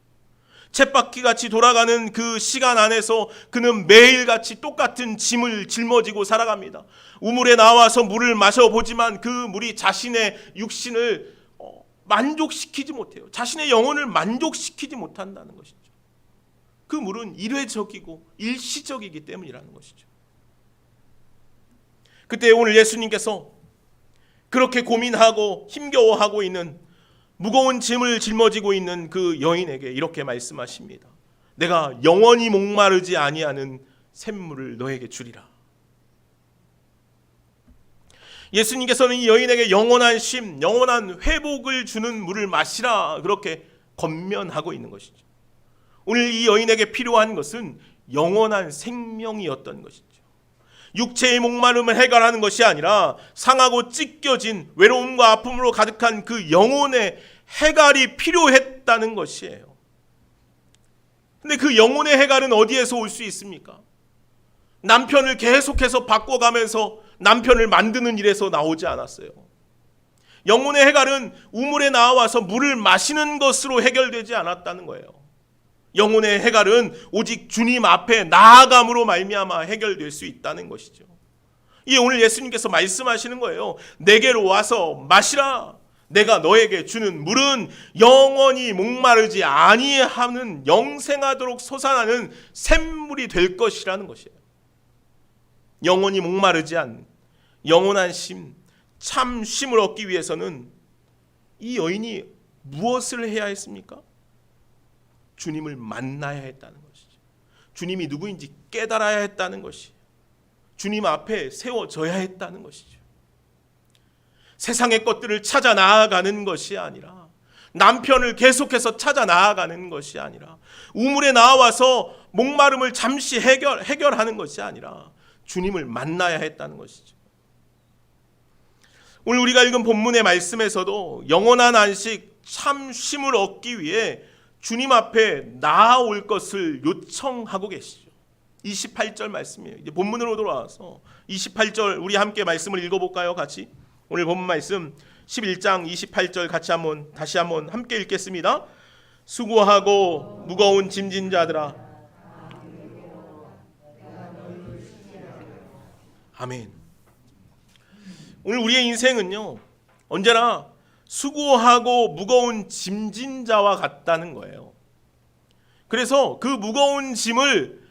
쳇바퀴같이 돌아가는 그 시간 안에서 그는 매일같이 똑같은 짐을 짊어지고 살아갑니다. 우물에 나와서 물을 마셔보지만 그 물이 자신의 육신을 만족시키지 못해요. 자신의 영혼을 만족시키지 못한다는 것이죠. 그 물은 일회적이고 일시적이기 때문이라는 것이죠. 그때 오늘 예수님께서 그렇게 고민하고 힘겨워하고 있는, 무거운 짐을 짊어지고 있는 그 여인에게 이렇게 말씀하십니다. 내가 영원히 목마르지 아니하는 샘물을 너에게 주리라. 예수님께서는 이 여인에게 영원한 쉼, 영원한 회복을 주는 물을 마시라, 그렇게 권면하고 있는 것이죠. 오늘 이 여인에게 필요한 것은 영원한 생명이었던 것이죠. 육체의 목마름을 해결하는 것이 아니라 상하고 찢겨진 외로움과 아픔으로 가득한 그 영혼의 해갈이 필요했다는 것이에요. 근데 그 영혼의 해갈은 어디에서 올 수 있습니까? 남편을 계속해서 바꿔가면서 남편을 만드는 일에서 나오지 않았어요. 영혼의 해갈은 우물에 나와서 물을 마시는 것으로 해결되지 않았다는 거예요. 영혼의 해갈은 오직 주님 앞에 나아감으로 말미암아 해결될 수 있다는 것이죠. 이 오늘 예수님께서 말씀하시는 거예요. 내게로 와서 마시라. 내가 너에게 주는 물은 영원히 목마르지 아니하는 영생하도록 솟아나는 샘물이 될 것이라는 것이에요. 영원히 목마르지 않는 영원한 쉼, 참 쉼을 얻기 위해서는 이 여인이 무엇을 해야 했습니까? 주님을 만나야 했다는 것이죠. 주님이 누구인지 깨달아야 했다는 것이, 주님 앞에 세워져야 했다는 것이죠. 세상의 것들을 찾아 나아가는 것이 아니라, 남편을 계속해서 찾아 나아가는 것이 아니라, 우물에 나와서 목마름을 잠시 해결하는 것이 아니라 주님을 만나야 했다는 것이죠. 오늘 우리가 읽은 본문의 말씀에서도 영원한 안식, 참 쉼을 얻기 위해 주님 앞에 나아올 것을 요청하고 계시죠. 28절 말씀이에요. 이제 본문으로 돌아와서 28절 우리 함께 말씀을 읽어볼까요? 같이. 오늘 본문 말씀 11장 28절 다시 한번 함께 읽겠습니다. 수고하고 무거운 짐진 자들아. 아멘. 오늘 우리의 인생은요, 언제나 수고하고 무거운 짐진 자와 같다는 거예요. 그래서 그 무거운 짐을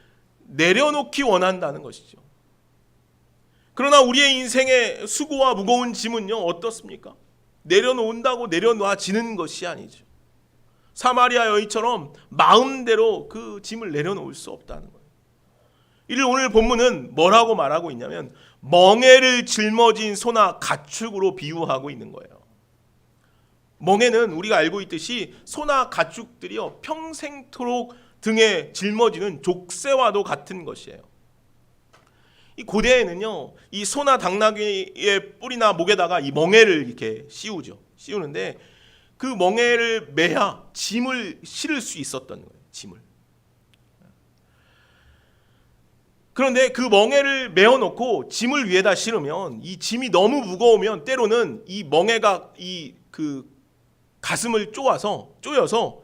내려놓기 원한다는 것이죠. 그러나 우리의 인생의 수고와 무거운 짐은요, 어떻습니까? 내려놓는다고 내려놔지는 것이 아니죠. 사마리아 여인처럼 마음대로 그 짐을 내려놓을 수 없다는 거예요. 이를 오늘 본문은 뭐라고 말하고 있냐면 멍에를 짊어진 소나 가축으로 비유하고 있는 거예요. 멍에는 우리가 알고 있듯이 소나 가축들이요, 평생토록 등에 짊어지는 족쇄와도 같은 것이에요. 이 고대에는요, 이 소나 당나귀의 뿔이나 목에다가 이 멍에를 이렇게 씌우는데 그 멍에를 매야 짐을 실을 수 있었던 거예요. 짐을. 그런데 그 멍에를 메어놓고 짐을 위에다 실으면 이 짐이 너무 무거우면 때로는 이 멍에가 그 가슴을 쪼여서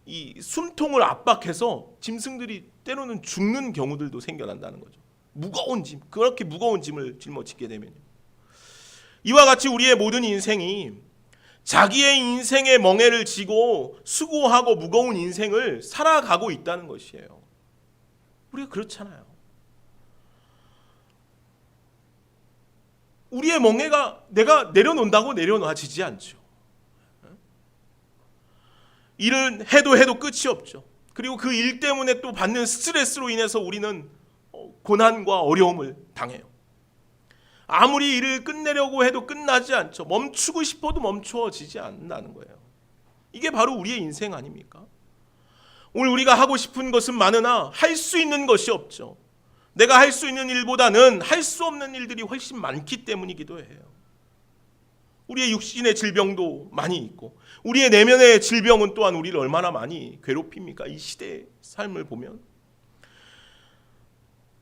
이 숨통을 압박해서 짐승들이 때로는 죽는 경우들도 생겨난다는 거죠. 무거운 짐, 그렇게 무거운 짐을 짊어지게 되면요. 이와 같이 우리의 모든 인생이 자기의 인생의 멍에를 지고 수고하고 무거운 인생을 살아가고 있다는 것이에요. 우리가 그렇잖아요. 우리의 멍에가 내가 내려놓는다고 내려놔지지 않죠. 일을 해도 끝이 없죠. 그리고 그 일 때문에 또 받는 스트레스로 인해서 우리는 고난과 어려움을 당해요. 아무리 일을 끝내려고 해도 끝나지 않죠. 멈추고 싶어도 멈춰지지 않는다는 거예요. 이게 바로 우리의 인생 아닙니까? 오늘 우리가 하고 싶은 것은 많으나 할 수 있는 것이 없죠. 내가 할 수 있는 일보다는 할 수 없는 일들이 훨씬 많기 때문이기도 해요. 우리의 육신의 질병도 많이 있고 우리의 내면의 질병은 또한 우리를 얼마나 많이 괴롭힙니까? 이 시대의 삶을 보면.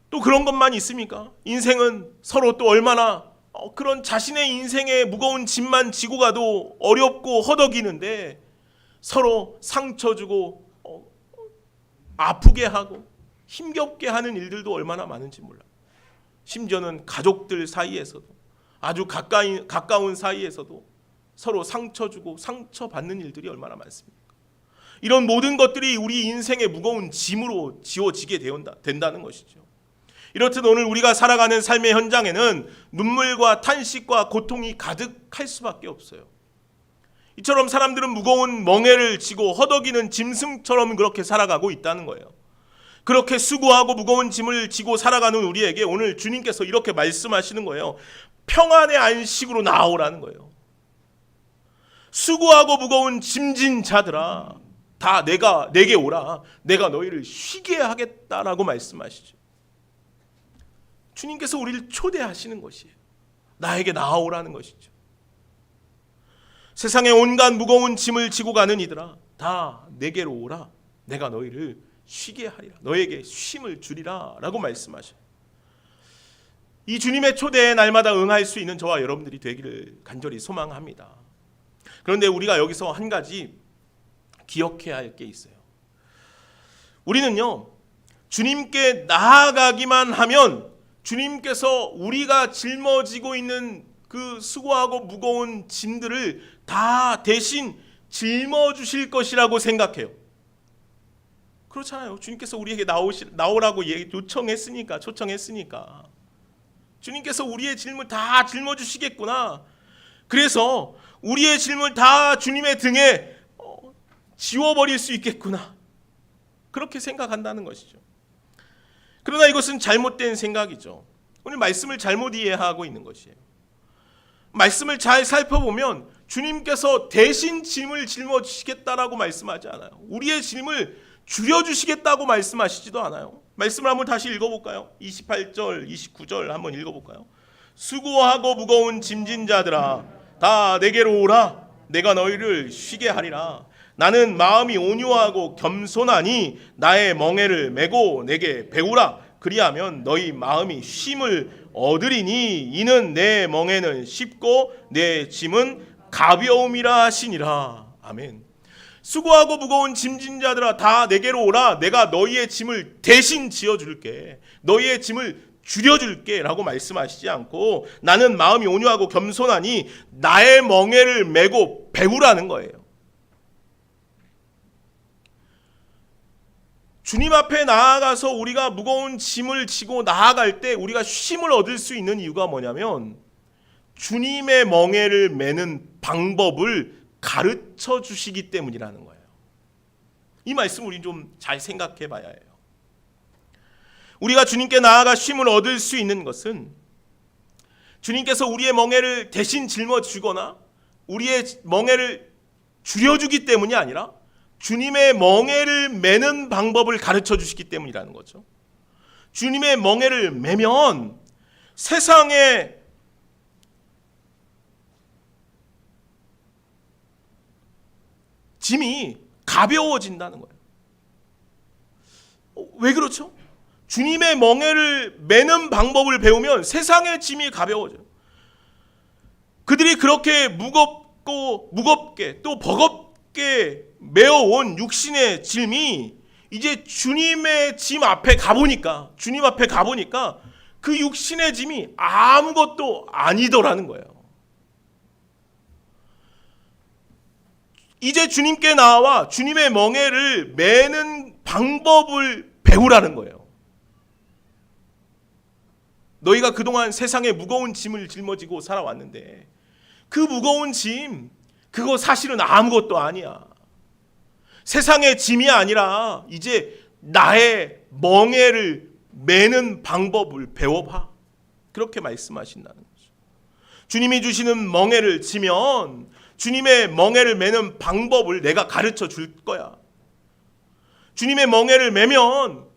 또 그런 것만 있습니까? 인생은 서로 또 얼마나 그런 자신의 인생의 무거운 짐만 지고 가도 어렵고 허덕이는데 서로 상처 주고 아프게 하고 힘겹게 하는 일들도 얼마나 많은지 몰라요. 심지어는 가족들 사이에서도 아주 가까운 사이에서도 서로 상처 주고 상처받는 일들이 얼마나 많습니까? 이런 모든 것들이 우리 인생의 무거운 짐으로 지워지게 된다는 것이죠. 이렇듯 오늘 우리가 살아가는 삶의 현장에는 눈물과 탄식과 고통이 가득할 수밖에 없어요. 이처럼 사람들은 무거운 멍에를 지고 허덕이는 짐승처럼 그렇게 살아가고 있다는 거예요. 그렇게 수고하고 무거운 짐을 지고 살아가는 우리에게 오늘 주님께서 이렇게 말씀하시는 거예요. 평안의 안식으로 나오라는 거예요. 수고하고 무거운 짐진 자들아, 다 내게 오라. 내가 너희를 쉬게 하겠다라고 말씀하시죠. 주님께서 우리를 초대하시는 것이에요. 나에게 나아오라는 것이죠. 세상에 온갖 무거운 짐을 지고 가는 이들아, 다 내게로 오라. 내가 너희를 쉬게 하리라. 너에게 쉼을 주리라 라고 말씀하셔요. 이 주님의 초대에 날마다 응할 수 있는 저와 여러분들이 되기를 간절히 소망합니다. 그런데 우리가 여기서 한 가지 기억해야 할 게 있어요. 우리는요, 주님께 나아가기만 하면 주님께서 우리가 짊어지고 있는 그 수고하고 무거운 짐들을 다 대신 짊어주실 것이라고 생각해요. 그렇잖아요. 주님께서 우리에게 나오라고 초청했으니까 주님께서 우리의 짐을 다 짊어주시겠구나. 그래서 우리의 짐을 다 주님의 등에 지워버릴 수 있겠구나. 그렇게 생각한다는 것이죠. 그러나 이것은 잘못된 생각이죠. 오늘 말씀을 잘못 이해하고 있는 것이에요. 말씀을 잘 살펴보면 주님께서 대신 짐을 짊어지시겠다라고 말씀하지 않아요. 우리의 짐을 줄여주시겠다고 말씀하시지도 않아요. 말씀을 한번 다시 읽어볼까요? 28절, 29절 한번 읽어볼까요? 수고하고 무거운 짐진 자들아, 다 내게로 오라. 내가 너희를 쉬게 하리라. 나는 마음이 온유하고 겸손하니 나의 멍에를 메고 내게 배우라. 그리하면 너희 마음이 쉼을 얻으리니 이는 내 멍에는 쉽고 내 짐은 가벼움이라 하시니라. 아멘. 수고하고 무거운 짐진 자들아, 다 내게로 오라. 내가 너희의 짐을 대신 지어줄게. 너희의 짐을 줄여줄게 라고 말씀하시지 않고, 나는 마음이 온유하고 겸손하니 나의 멍에를 메고 배우라는 거예요. 주님 앞에 나아가서 우리가 무거운 짐을 지고 나아갈 때 우리가 쉼을 얻을 수 있는 이유가 뭐냐면, 주님의 멍에를 메는 방법을 가르쳐 주시기 때문이라는 거예요. 이 말씀 우리 좀 잘 생각해 봐야 해요. 우리가 주님께 나아가 쉼을 얻을 수 있는 것은 주님께서 우리의 멍에를 대신 짊어지거나 우리의 멍에를 줄여주기 때문이 아니라 주님의 멍에를 메는 방법을 가르쳐 주시기 때문이라는 거죠. 주님의 멍에를 메면 세상에 짐이 가벼워진다는 거예요. 왜 그렇죠? 주님의 멍에를 메는 방법을 배우면 세상의 짐이 가벼워져요. 그들이 그렇게 무겁게 또 버겁게 메어온 육신의 짐이 이제 주님의 짐 앞에 가보니까, 주님 앞에 가보니까 그 육신의 짐이 아무것도 아니더라는 거예요. 이제 주님께 나와 주님의 멍에를 메는 방법을 배우라는 거예요. 너희가 그동안 세상에 무거운 짐을 짊어지고 살아왔는데 그 무거운 짐, 그거 사실은 아무것도 아니야. 세상의 짐이 아니라 이제 나의 멍에를 메는 방법을 배워봐. 그렇게 말씀하신다는 거죠. 주님이 주시는 멍에를 지면 주님의 멍에를 메는 방법을 내가 가르쳐 줄 거야. 주님의 멍에를 메면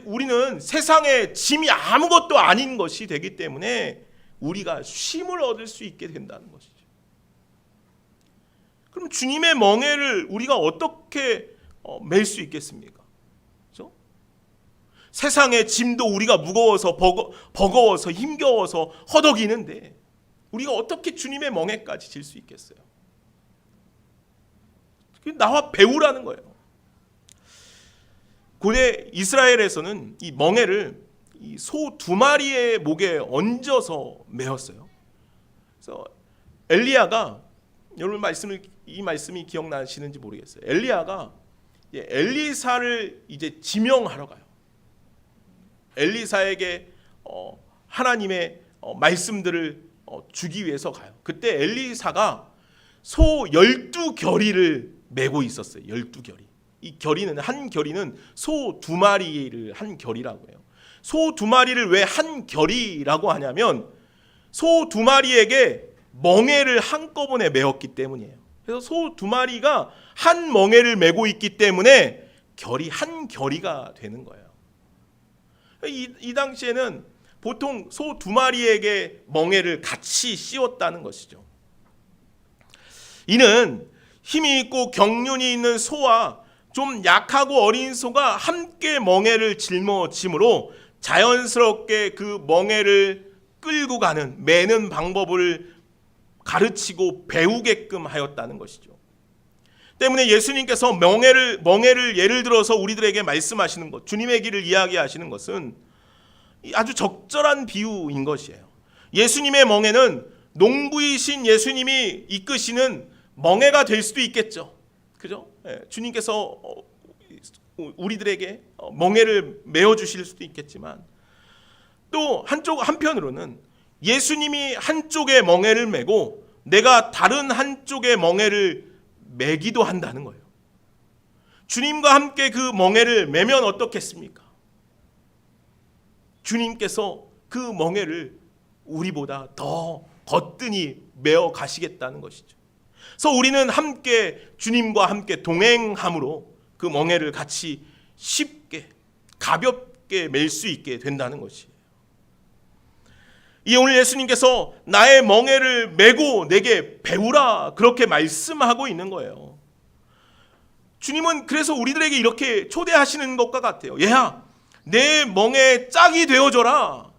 우리는 세상의 짐이 아무것도 아닌 것이 되기 때문에 우리가 쉼을 얻을 수 있게 된다는 것이죠. 그럼 주님의 멍에를 우리가 어떻게 맬 수 있겠습니까? 그렇죠? 세상의 짐도 우리가 무거워서 버거워서 힘겨워서 허덕이는데 우리가 어떻게 주님의 멍에까지 질 수 있겠어요? 나와 배우라는 거예요. 고대 이스라엘에서는 이 멍에를 소 2마리의 목에 얹어서 메었어요. 그래서 엘리야가, 여러분 이 말씀이 기억나시는지 모르겠어요. 엘리야가 엘리사를 이제 지명하러 가요. 엘리사에게 하나님의 말씀들을 주기 위해서 가요. 그때 엘리사가 소 12결의를 메고 있었어요. 12결의. 이 결의는, 한 결의는 소 2마리를 한 결의라고 해요. 소 2마리를 왜 한 결의라고 하냐면 소 2마리에게 멍에를 한꺼번에 메었기 때문이에요. 그래서 소 2마리가 한 멍에를 메고 있기 때문에 결의 한 결의가 되는 거예요. 이 당시에는 보통 소 2마리에게 멍에를 같이 씌웠다는 것이죠. 이는 힘이 있고 경륜이 있는 소와 좀 약하고 어린 소가 함께 멍에를 짊어지므로 자연스럽게 그 멍에를 끌고 가는, 매는 방법을 가르치고 배우게끔 하였다는 것이죠. 때문에 예수님께서 멍에를 예를 들어서 우리들에게 말씀하시는 것, 주님의 길을 이야기하시는 것은 아주 적절한 비유인 것이에요. 예수님의 멍에는 농부이신 예수님이 이끄시는 멍에가 될 수도 있겠죠. 그죠? 주님께서 우리들에게 멍에를 메어 주실 수도 있겠지만, 또 한편으로는 예수님이 한쪽에 멍에를 메고 내가 다른 한쪽에 멍에를 메기도 한다는 거예요. 주님과 함께 그 멍에를 메면 어떻겠습니까? 주님께서 그 멍에를 우리보다 더 거뜬히 메어 가시겠다는 것이죠. 그래서 우리는 함께 주님과 함께 동행함으로 그 멍에를 같이 쉽게 가볍게 멜 수 있게 된다는 것이에요. 이 오늘 예수님께서 나의 멍에를 메고 내게 배우라, 그렇게 말씀하고 있는 거예요. 주님은 그래서 우리들에게 이렇게 초대하시는 것과 같아요. 얘야, 내 멍에 짝이 되어줘라.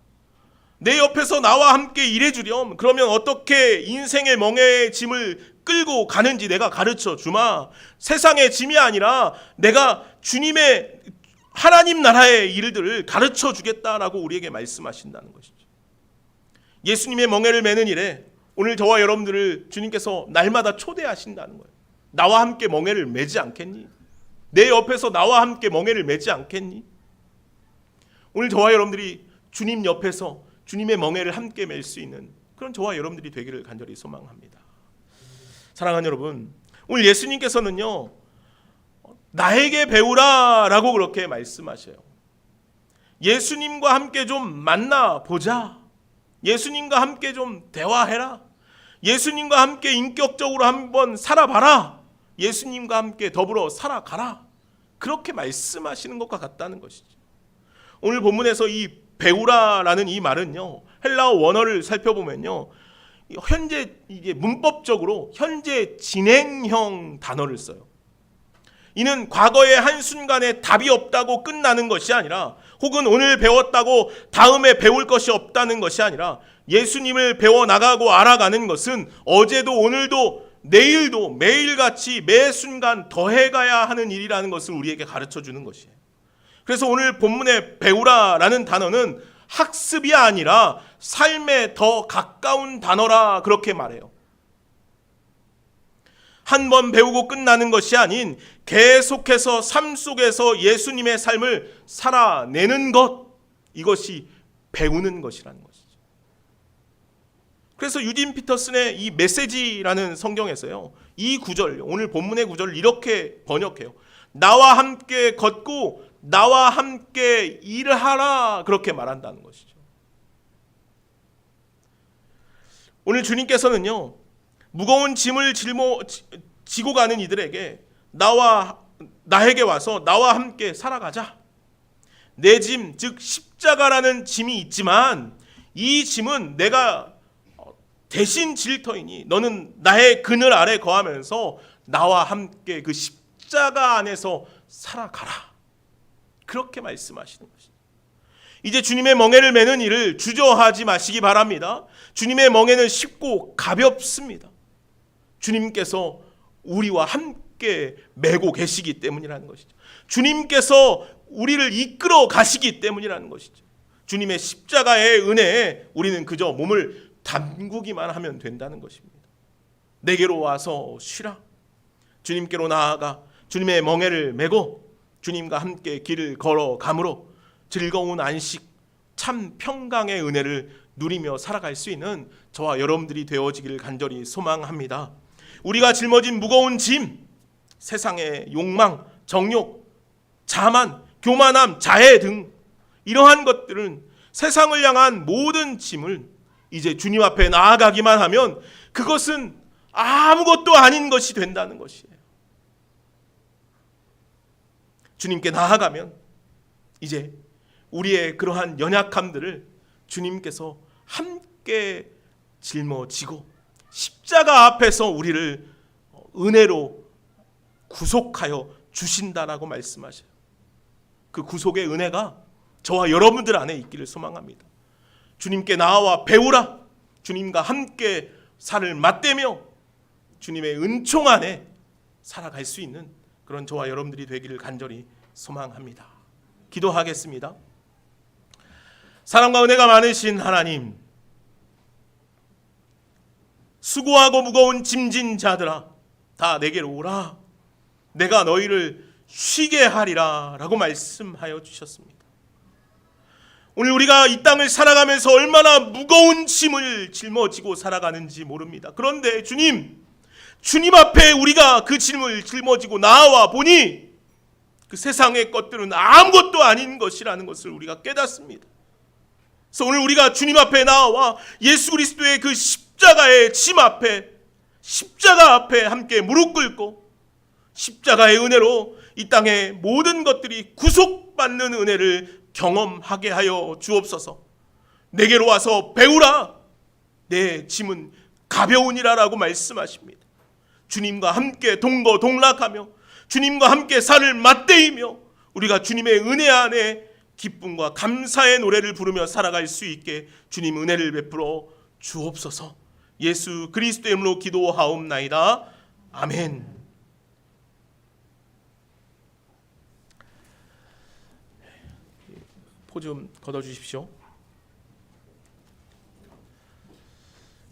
내 옆에서 나와 함께 일해주렴. 그러면 어떻게 인생의 멍에의 짐을 끌고 가는지 내가 가르쳐 주마. 세상의 짐이 아니라 내가 주님의 하나님 나라의 일들을 가르쳐 주겠다라고 우리에게 말씀하신다는 것이죠. 예수님의 멍에를 메는 일에 오늘 저와 여러분들을 주님께서 날마다 초대하신다는 거예요. 나와 함께 멍에를 메지 않겠니? 내 옆에서 나와 함께 멍에를 메지 않겠니? 오늘 저와 여러분들이 주님 옆에서 주님의 멍에를 함께 멜 수 있는 그런 저와 여러분들이 되기를 간절히 소망합니다. 사랑하는 여러분, 오늘 예수님께서는요, 나에게 배우라 라고 그렇게 말씀하셔요. 예수님과 함께 좀 만나보자. 예수님과 함께 좀 대화해라. 예수님과 함께 인격적으로 한번 살아봐라. 예수님과 함께 더불어 살아가라. 그렇게 말씀하시는 것과 같다는 것이죠. 오늘 본문에서 이 배우라라는 이 말은요, 헬라어 원어를 살펴보면요, 현재 이게 문법적으로 현재 진행형 단어를 써요. 이는 과거의 한순간에 답이 없다고 끝나는 것이 아니라, 혹은 오늘 배웠다고 다음에 배울 것이 없다는 것이 아니라, 예수님을 배워나가고 알아가는 것은 어제도 오늘도 내일도 매일같이 매 순간 더해가야 하는 일이라는 것을 우리에게 가르쳐주는 것이에요. 그래서 오늘 본문의 배우라라는 단어는 학습이 아니라 삶에 더 가까운 단어라 그렇게 말해요. 한 번 배우고 끝나는 것이 아닌 계속해서 삶 속에서 예수님의 삶을 살아내는 것, 이것이 배우는 것이라는 것이죠. 그래서 유진 피터슨의 이 메시지라는 성경에서요, 이 구절, 오늘 본문의 구절을 이렇게 번역해요. 나와 함께 걷고 나와 함께 일하라, 그렇게 말한다는 것이죠. 오늘 주님께서는요, 무거운 짐을 지고 가는 이들에게 나에게 와서 나와 함께 살아가자. 내 짐, 즉 십자가라는 짐이 있지만 이 짐은 내가 대신 질 터이니 너는 나의 그늘 아래 거하면서 나와 함께 그 십자가 안에서 살아가라. 그렇게 말씀하시는 것입니다. 이제 주님의 멍에를 메는 일을 주저하지 마시기 바랍니다. 주님의 멍에는 쉽고 가볍습니다. 주님께서 우리와 함께 메고 계시기 때문이라는 것이죠. 주님께서 우리를 이끌어 가시기 때문이라는 것이죠. 주님의 십자가의 은혜에 우리는 그저 몸을 담그기만 하면 된다는 것입니다. 내게로 와서 쉬라. 주님께로 나아가 주님의 멍에를 메고 주님과 함께 길을 걸어가므로 즐거운 안식, 참 평강의 은혜를 누리며 살아갈 수 있는 저와 여러분들이 되어지기를 간절히 소망합니다. 우리가 짊어진 무거운 짐, 세상의 욕망, 정욕, 자만, 교만함, 자해 등 이러한 것들은 세상을 향한 모든 짐을 이제 주님 앞에 나아가기만 하면 그것은 아무것도 아닌 것이 된다는 것이에요. 주님께 나아가면 이제 우리의 그러한 연약함들을 주님께서 함께 짊어지고 십자가 앞에서 우리를 은혜로 구속하여 주신다라고 말씀하셔요. 그 구속의 은혜가 저와 여러분들 안에 있기를 소망합니다. 주님께 나와 배우라. 주님과 함께 살을 맞대며 주님의 은총 안에 살아갈 수 있는 그런 저와 여러분들이 되기를 간절히 소망합니다. 기도하겠습니다. 사랑과 은혜가 많으신 하나님, 수고하고 무거운 짐진 자들아 다 내게로 오라. 내가 너희를 쉬게 하리라 라고 말씀하여 주셨습니다. 오늘 우리가 이 땅을 살아가면서 얼마나 무거운 짐을 짊어지고 살아가는지 모릅니다. 그런데 주님 앞에 우리가 그 짐을 짊어지고 나와 보니 그 세상의 것들은 아무것도 아닌 것이라는 것을 우리가 깨닫습니다. 그래서 오늘 우리가 주님 앞에 나와 예수 그리스도의 그 십자가의 짐 앞에, 십자가 앞에 함께 무릎 꿇고 십자가의 은혜로 이 땅의 모든 것들이 구속받는 은혜를 경험하게 하여 주옵소서. 내게로 와서 배우라. 내 짐은 가벼우니라 라고 말씀하십니다. 주님과 함께 동거동락하며 주님과 함께 살을 맞대이며 우리가 주님의 은혜 안에 기쁨과 감사의 노래를 부르며 살아갈 수 있게 주님 은혜를 베풀어 주옵소서. 예수 그리스도의 이름으로 기도하옵나이다. 아멘. 포즈 좀 걷어주십시오.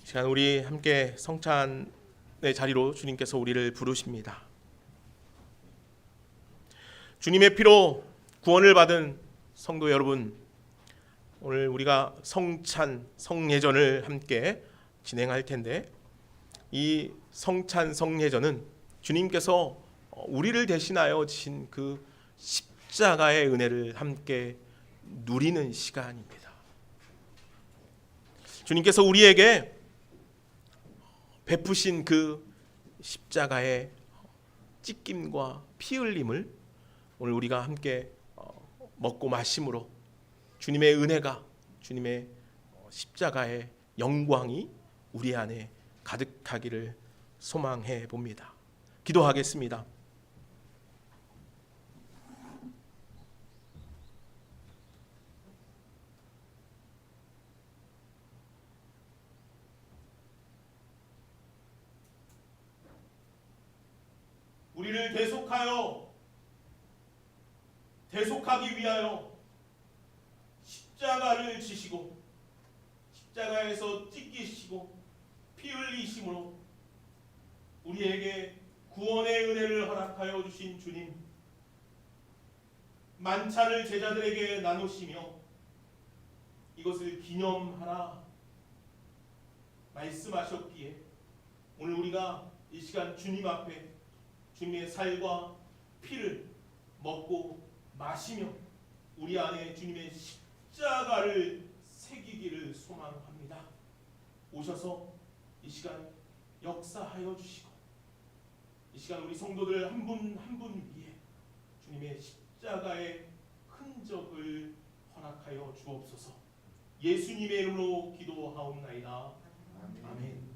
이 시간 우리 함께 성찬의 자리로 주님께서 우리를 부르십니다. 주님의 피로 구원을 받은 성도 여러분, 오늘 우리가 성찬, 성예전을 함께 진행할 텐데 이 성찬, 성예전은 주님께서 우리를 대신하여 지신 그 십자가의 은혜를 함께 누리는 시간입니다. 주님께서 우리에게 베푸신 그 십자가의 찢김과 피 흘림을 오늘 우리가 함께 먹고 마심으로 주님의 은혜가, 주님의 십자가의 영광이 우리 안에 가득하기를 소망해 봅니다. 기도하겠습니다. 우리를 대속하기 위하여 십자가를 지시고 십자가에서 찢기시고 피 흘리심으로 우리에게 구원의 은혜를 허락하여 주신 주님, 만찬을 제자들에게 나누시며 이것을 기념하라 말씀하셨기에 오늘 우리가 이 시간 주님 앞에 주님의 살과 피를 먹고 마시며 우리 안에 주님의 십자가를 새기기를 소망합니다. 오셔서 이 시간 역사하여 주시고 이 시간 우리 성도들 한 분 한 분 위에 주님의 십자가의 흔적을 허락하여 주옵소서. 예수님의 이름으로 기도하옵나이다. 아멘.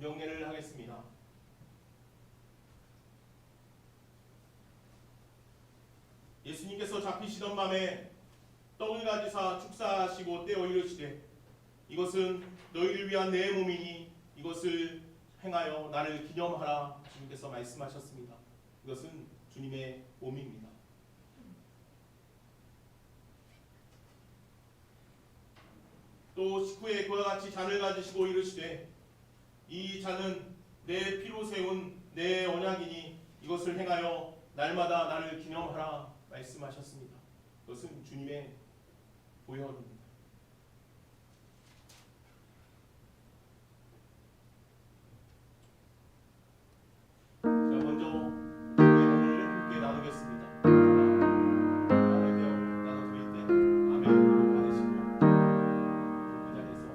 명례를 하겠습니다. 예수님께서 잡히시던 밤에 떡을 가지사 축사하시고 떼어 이르시되 이것은 너희를 위한 내 몸이니 이것을 행하여 나를 기념하라 주님께서 말씀하셨습니다. 이것은 주님의 몸입니다. 또 식후에 그와 같이 잔을 가지시고 이르시되 이 잔은 내 피로 세운 내 언약이니 이것을 행하여 날마다 나를 기념하라 말씀하셨습니다. 그것은 주님의 보혈입니다. 자, 먼저 주의 몸을 함께 나누겠습니다. 마음에 되어 나눠드릴 때 아멘으로 받으시고 그 자리에서 시작하겠습니다.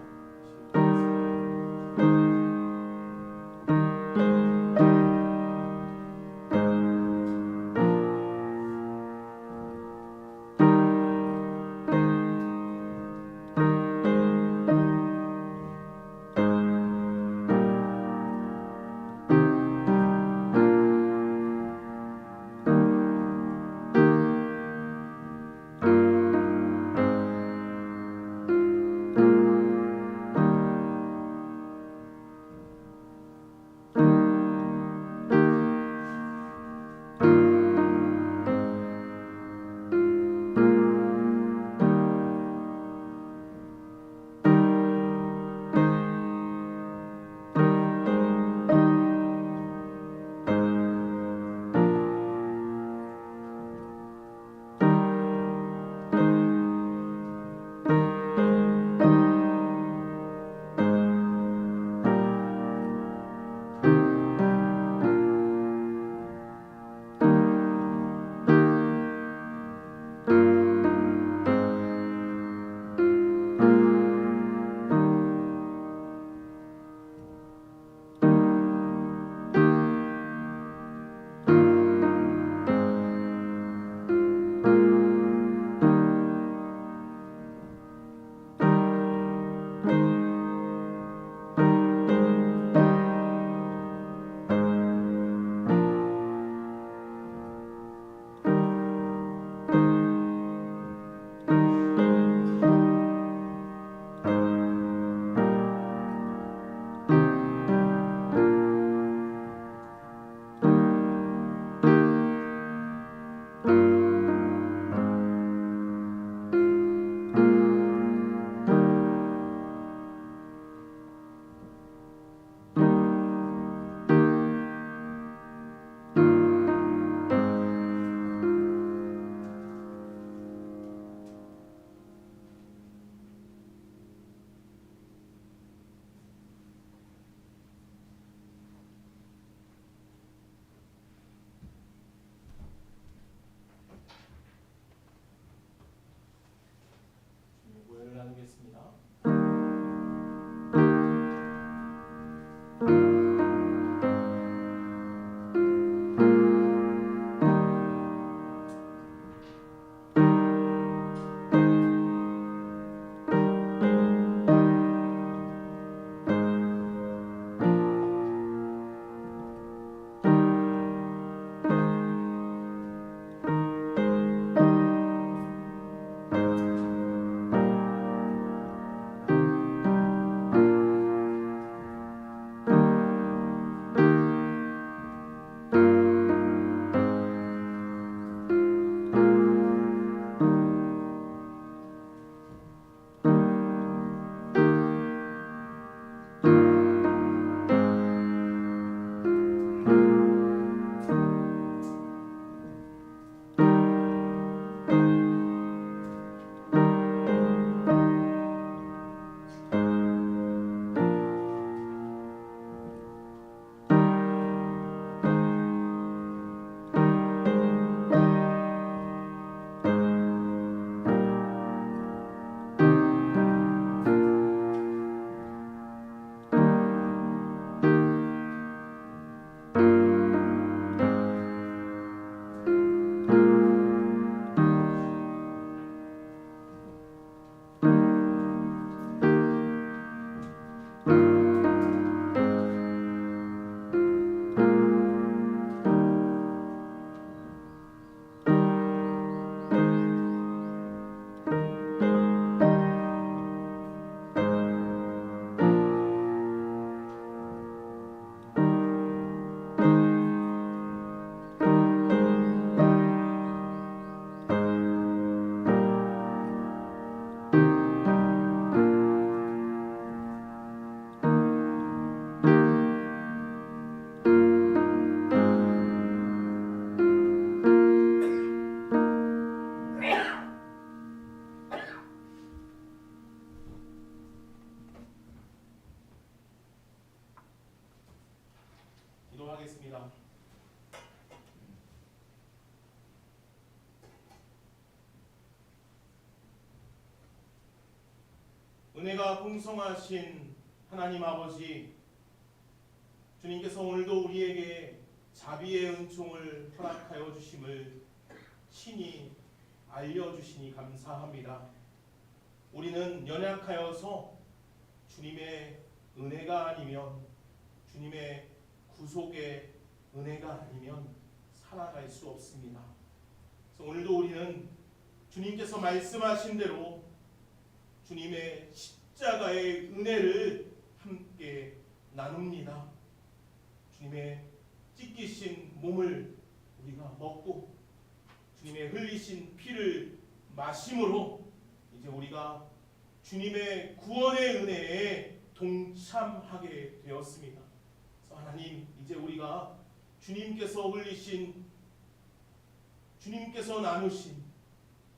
모여를 나누겠습니다. 기도하겠습니다. 은혜가 풍성하신 하나님 아버지, 주님께서 오늘도 우리에게 자비의 은총을 허락하여 주심을 친히 알려주시니 감사합니다. 우리는 연약하여서 주님의 은혜가 아니면, 주님의 구속의 은혜가 아니면 살아갈 수 없습니다. 그래서 오늘도 우리는 주님께서 말씀하신 대로 주님의 십자가의 은혜를 함께 나눕니다. 주님의 찢기신 몸을 우리가 먹고 주님의 흘리신 피를 마심으로 이제 우리가 주님의 구원의 은혜에 동참하게 되었습니다. 그래서 하나님, 이제 우리가 주님께서 흘리신, 주님께서 나누신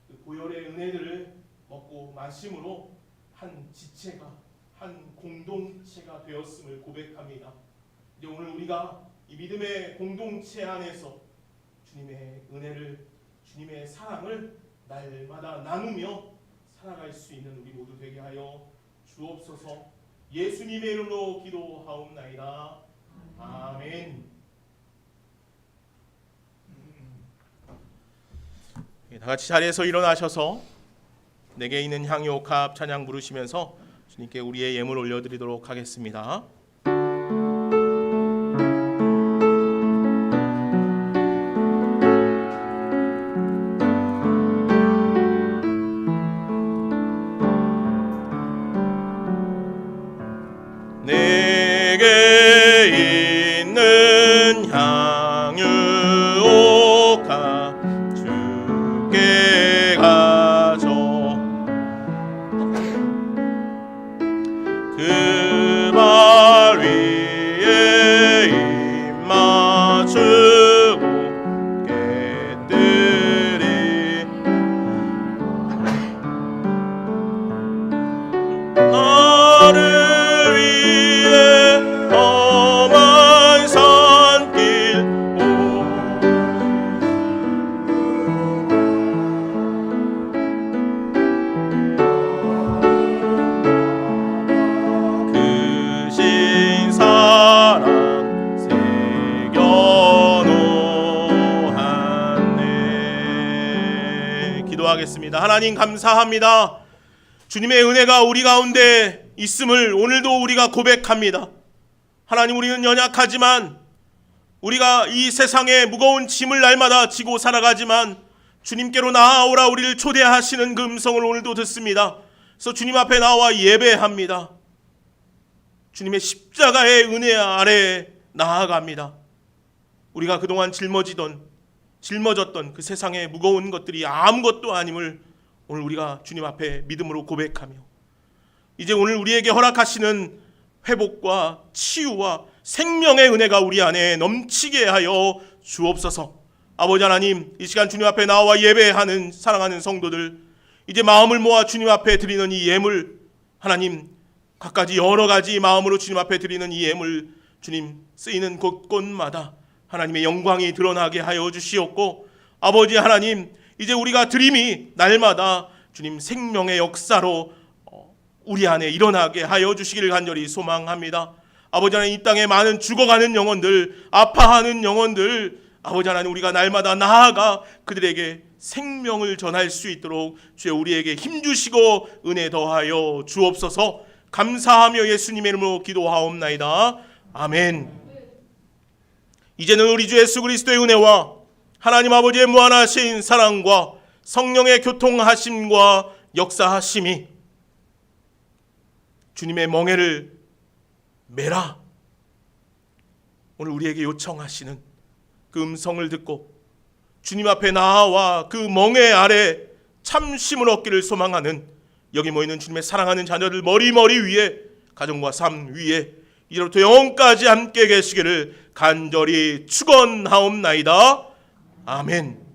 그 보혈의 은혜들을 먹고 마심으로 한 지체가, 한 공동체가 되었음을 고백합니다. 이제 오늘 우리가 이 믿음의 공동체 안에서 주님의 은혜를, 주님의 사랑을 날마다 나누며 살아갈 수 있는 우리 모두 되게 하여 주옵소서. 예수님의 이름으로 기도하옵나이다. 아멘. 다 같이 자리에서 일어나셔서 내게 있는 향유 값 찬양 부르시면서 주님께 우리의 예물 올려드리도록 하겠습니다. 내게 있는 향유 값 주께 가져 그 발 위에 입 맞추고 깨뜨리 나를 위해 험한 산길 크신 사랑 새겨놓았네. 기도하겠습니다. 하나님 감사합니다. 주님의 은혜가 우리 가운데 있음을 오늘도 우리가 고백합니다. 하나님, 우리는 연약하지만, 우리가 이 세상의 무거운 짐을 날마다 지고 살아가지만 주님께로 나아오라 우리를 초대하시는 그 음성을 오늘도 듣습니다. 그래서 주님 앞에 나와 예배합니다. 주님의 십자가의 은혜 아래에 나아갑니다. 우리가 그동안 짊어졌던 그 세상의 무거운 것들이 아무것도 아님을 오늘 우리가 주님 앞에 믿음으로 고백하며, 이제 오늘 우리에게 허락하시는 회복과 치유와 생명의 은혜가 우리 안에 넘치게 하여 주옵소서. 아버지 하나님, 이 시간 주님 앞에 나와 예배하는 사랑하는 성도들, 이제 마음을 모아 주님 앞에 드리는 이 예물, 하나님 갖가지 여러 가지 마음으로 주님 앞에 드리는 이 예물, 주님 쓰이는 곳곳마다 하나님의 영광이 드러나게 하여 주시옵고, 아버지 하나님, 이제 우리가 드림이 날마다 주님 생명의 역사로 우리 안에 일어나게 하여 주시기를 간절히 소망합니다. 아버지 하나님, 이 땅에 많은 죽어가는 영혼들, 아파하는 영혼들, 아버지 하나님, 우리가 날마다 나아가 그들에게 생명을 전할 수 있도록 주여 우리에게 힘주시고 은혜 더하여 주옵소서. 감사하며 예수님의 이름으로 기도하옵나이다. 아멘. 이제는 우리 주 예수 그리스도의 은혜와 하나님 아버지의 무한하신 사랑과 성령의 교통하심과 역사하심이 주님의 멍에를 메라 오늘 우리에게 요청하시는 그 음성을 듣고 주님 앞에 나아와 그 멍에 아래 참심을 얻기를 소망하는 여기 모이는 주님의 사랑하는 자녀들 머리 위에, 가정과 삶 위에 이제부터 영원까지 함께 계시기를 간절히 축원하옵나이다. 아멘.